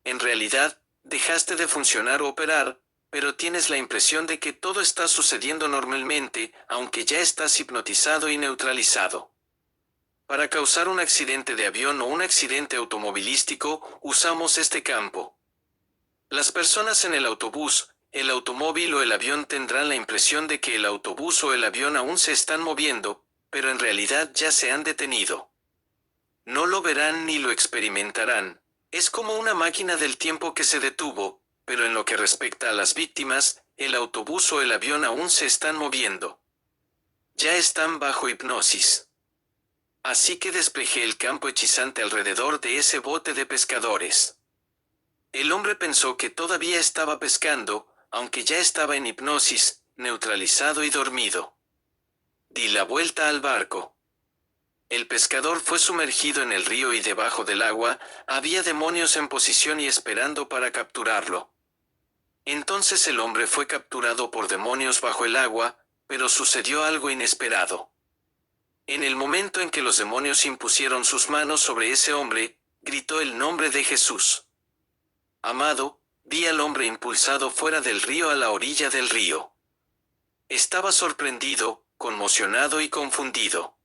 En realidad, dejaste de funcionar o operar, pero tienes la impresión de que todo está sucediendo normalmente, aunque ya estás hipnotizado y neutralizado. Para causar un accidente de avión o un accidente automovilístico, usamos este campo. Las personas en el autobús, el automóvil o el avión tendrán la impresión de que el autobús o el avión aún se están moviendo, pero en realidad ya se han detenido. No lo verán ni lo experimentarán. Es como una máquina del tiempo que se detuvo, pero en lo que respecta a las víctimas, el autobús o el avión aún se están moviendo. Ya están bajo hipnosis. Así que desplegé el campo hechizante alrededor de ese bote de pescadores. El hombre pensó que todavía estaba pescando, aunque ya estaba en hipnosis, neutralizado y dormido. Di la vuelta al barco. El pescador fue sumergido en el río y debajo del agua, había demonios en posición y esperando para capturarlo. Entonces el hombre fue capturado por demonios bajo el agua, pero sucedió algo inesperado. En el momento en que los demonios impusieron sus manos sobre ese hombre, gritó el nombre de Jesús. Amado, vi al hombre impulsado fuera del río a la orilla del río. Estaba sorprendido, conmocionado y confundido.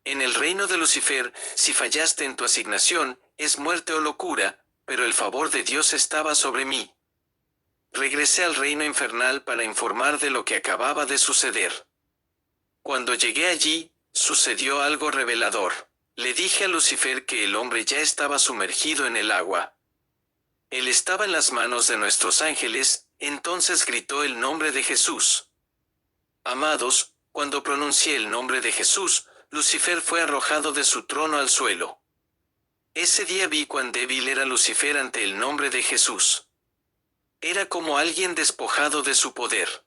En el reino de Lucifer, si fallaste en tu asignación, es muerte o locura, pero el favor de Dios estaba sobre mí. Regresé al reino infernal para informar de lo que acababa de suceder. Cuando llegué allí, sucedió algo revelador. Le dije a Lucifer que el hombre ya estaba sumergido en el agua. Él estaba en las manos de nuestros ángeles, entonces gritó el nombre de Jesús. Amados, cuando pronuncié el nombre de Jesús, Lucifer fue arrojado de su trono al suelo. Ese día vi cuán débil era Lucifer ante el nombre de Jesús. Era como alguien despojado de su poder.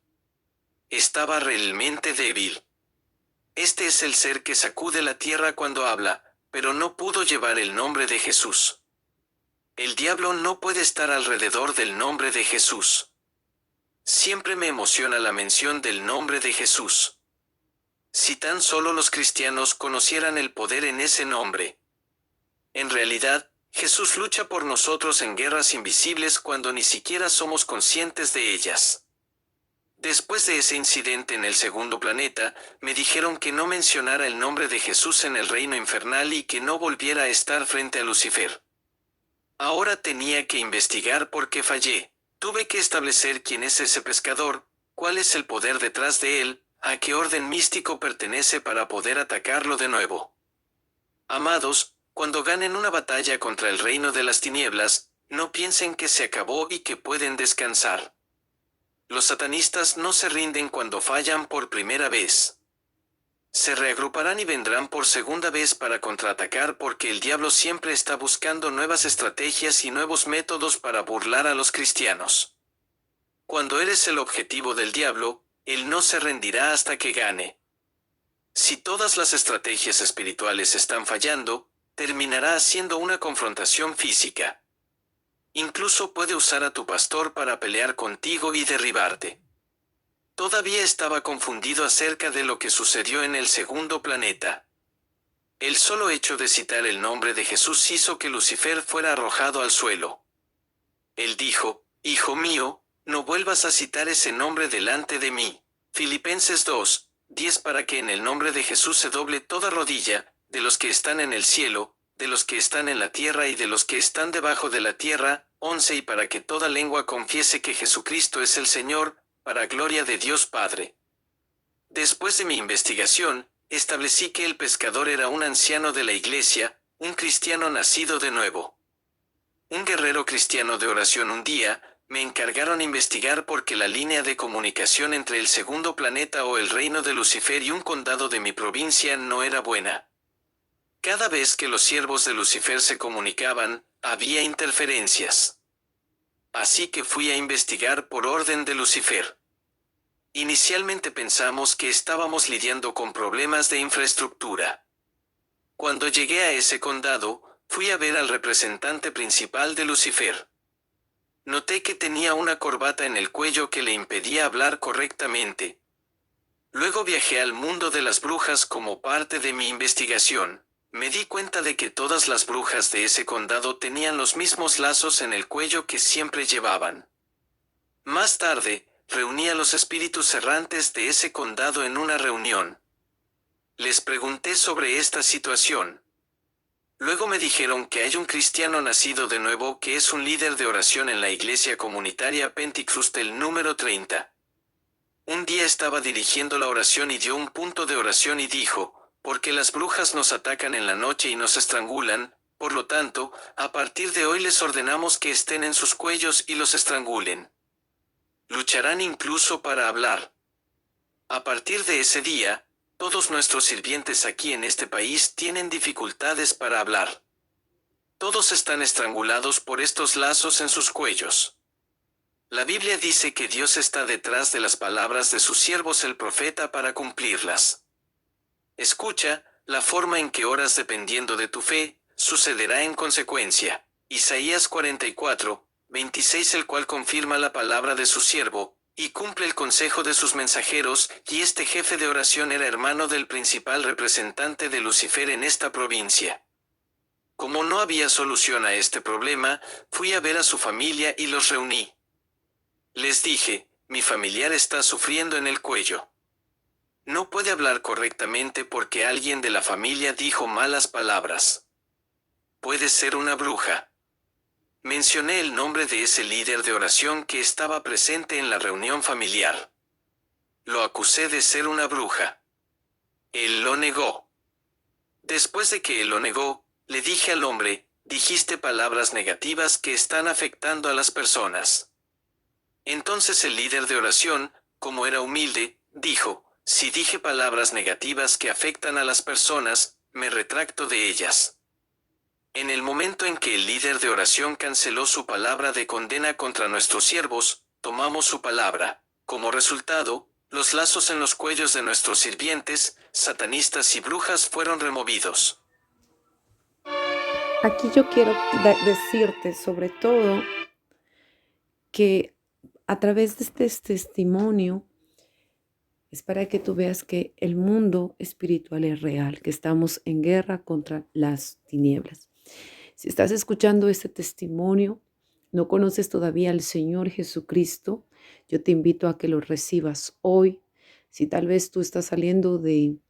Estaba realmente débil. Este es el ser que sacude la tierra cuando habla, pero no pudo llevar el nombre de Jesús. El diablo no puede estar alrededor del nombre de Jesús. Siempre me emociona la mención del nombre de Jesús. Si tan solo los cristianos conocieran el poder en ese nombre. En realidad, Jesús lucha por nosotros en guerras invisibles cuando ni siquiera somos conscientes de ellas. Después de ese incidente en el segundo planeta, me dijeron que no mencionara el nombre de Jesús en el reino infernal y que no volviera a estar frente a Lucifer. Ahora tenía que investigar por qué fallé. Tuve que establecer quién es ese pescador, cuál es el poder detrás de él, a qué orden místico pertenece para poder atacarlo de nuevo. Amados, cuando ganen una batalla contra el reino de las tinieblas, no piensen que se acabó y que pueden descansar. Los satanistas no se rinden cuando fallan por primera vez. Se reagruparán y vendrán por segunda vez para contraatacar porque el diablo siempre está buscando nuevas estrategias y nuevos métodos para burlar a los cristianos. Cuando eres el objetivo del diablo, él no se rendirá hasta que gane. Si todas las estrategias espirituales están fallando, terminará haciendo una confrontación física. Incluso puede usar a tu pastor para pelear contigo y derribarte. Todavía estaba confundido acerca de lo que sucedió en el segundo planeta. El solo hecho de citar el nombre de Jesús hizo que Lucifer fuera arrojado al suelo. Él dijo, Hijo mío, no vuelvas a citar ese nombre delante de mí. Filipenses 2:10 para que en el nombre de Jesús se doble toda rodilla, de los que están en el cielo, de los que están en la tierra y de los que están debajo de la tierra, 11 y para que toda lengua confiese que Jesucristo es el Señor, para gloria de Dios Padre. Después de mi investigación, establecí que el pescador era un anciano de la iglesia, un cristiano nacido de nuevo. Un guerrero cristiano de oración. Un día, me encargaron investigar por qué la línea de comunicación entre el segundo planeta o el reino de Lucifer y un condado de mi provincia no era buena. Cada vez que los siervos de Lucifer se comunicaban, había interferencias. Así que fui a investigar por orden de Lucifer. Inicialmente pensamos que estábamos lidiando con problemas de infraestructura. Cuando llegué a ese condado, fui a ver al representante principal de Lucifer. Noté que tenía una corbata en el cuello que le impedía hablar correctamente. Luego viajé al mundo de las brujas como parte de mi investigación. Me di cuenta de que todas las brujas de ese condado tenían los mismos lazos en el cuello que siempre llevaban. Más tarde, reuní a los espíritus errantes de ese condado en una reunión. Les pregunté sobre esta situación. Luego me dijeron que hay un cristiano nacido de nuevo que es un líder de oración en la iglesia comunitaria Pentecostal número 30. Un día estaba dirigiendo la oración y dio un punto de oración y dijo, porque las brujas nos atacan en la noche y nos estrangulan, por lo tanto, a partir de hoy les ordenamos que estén en sus cuellos y los estrangulen. Lucharán incluso para hablar. A partir de ese día, todos nuestros sirvientes aquí en este país tienen dificultades para hablar. Todos están estrangulados por estos lazos en sus cuellos. La Biblia dice que Dios está detrás de las palabras de sus siervos el profeta para cumplirlas. Escucha, la forma en que oras dependiendo de tu fe, sucederá en consecuencia. Isaías 44, 26, el cual confirma la palabra de su siervo, y cumple el consejo de sus mensajeros, y este jefe de oración era hermano del principal representante de Lucifer en esta provincia. Como no había solución a este problema, fui a ver a su familia y los reuní. Les dije, mi familiar está sufriendo en el cuello. No puede hablar correctamente porque alguien de la familia dijo malas palabras. Puede ser una bruja. Mencioné el nombre de ese líder de oración que estaba presente en la reunión familiar. Lo acusé de ser una bruja. Él lo negó. Después de que él lo negó, le dije al hombre, dijiste palabras negativas que están afectando a las personas. Entonces el líder de oración, como era humilde, dijo, si dije palabras negativas que afectan a las personas, me retracto de ellas. En el momento en que el líder de oración canceló su palabra de condena contra nuestros siervos, tomamos su palabra. Como resultado, los lazos en los cuellos de nuestros sirvientes, satanistas y brujas fueron removidos. Aquí yo quiero decirte sobre todo que a través de este testimonio es para que tú veas que el mundo espiritual es real, que estamos en guerra contra las tinieblas. Si estás escuchando este testimonio, no conoces todavía al Señor Jesucristo, yo te invito a que lo recibas hoy. Si tal vez tú estás saliendo del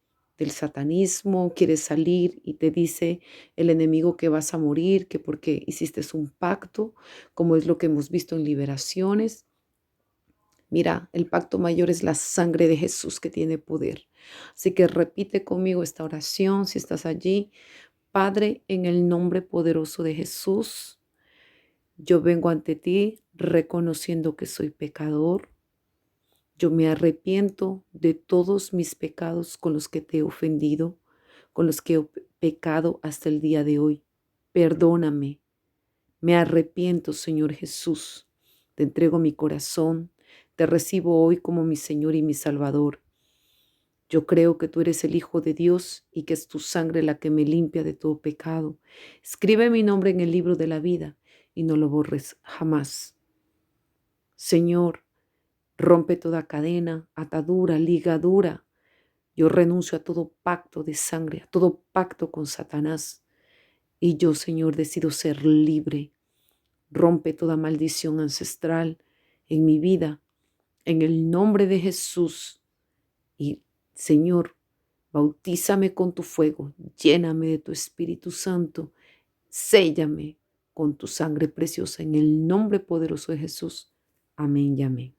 satanismo, quieres salir y te dice el enemigo que vas a morir, que porque hiciste un pacto, como es lo que hemos visto en liberaciones. Mira, el pacto mayor es la sangre de Jesús que tiene poder. Así que repite conmigo esta oración si estás allí. Padre, en el nombre poderoso de Jesús, yo vengo ante ti reconociendo que soy pecador. Yo me arrepiento de todos mis pecados con los que te he ofendido, con los que he pecado hasta el día de hoy. Perdóname. Me arrepiento, Señor Jesús. Te entrego mi corazón. Te recibo hoy como mi Señor y mi Salvador. Yo creo que tú eres el Hijo de Dios y que es tu sangre la que me limpia de todo pecado. Escribe mi nombre en el libro de la vida y no lo borres jamás. Señor, rompe toda cadena, atadura, ligadura. Yo renuncio a todo pacto de sangre, a todo pacto con Satanás. Y yo, Señor, decido ser libre. Rompe toda maldición ancestral en mi vida, en el nombre de Jesús. Y, Señor, bautízame con tu fuego, lléname de tu Espíritu Santo, séllame con tu sangre preciosa en el nombre poderoso de Jesús. Amén y amén.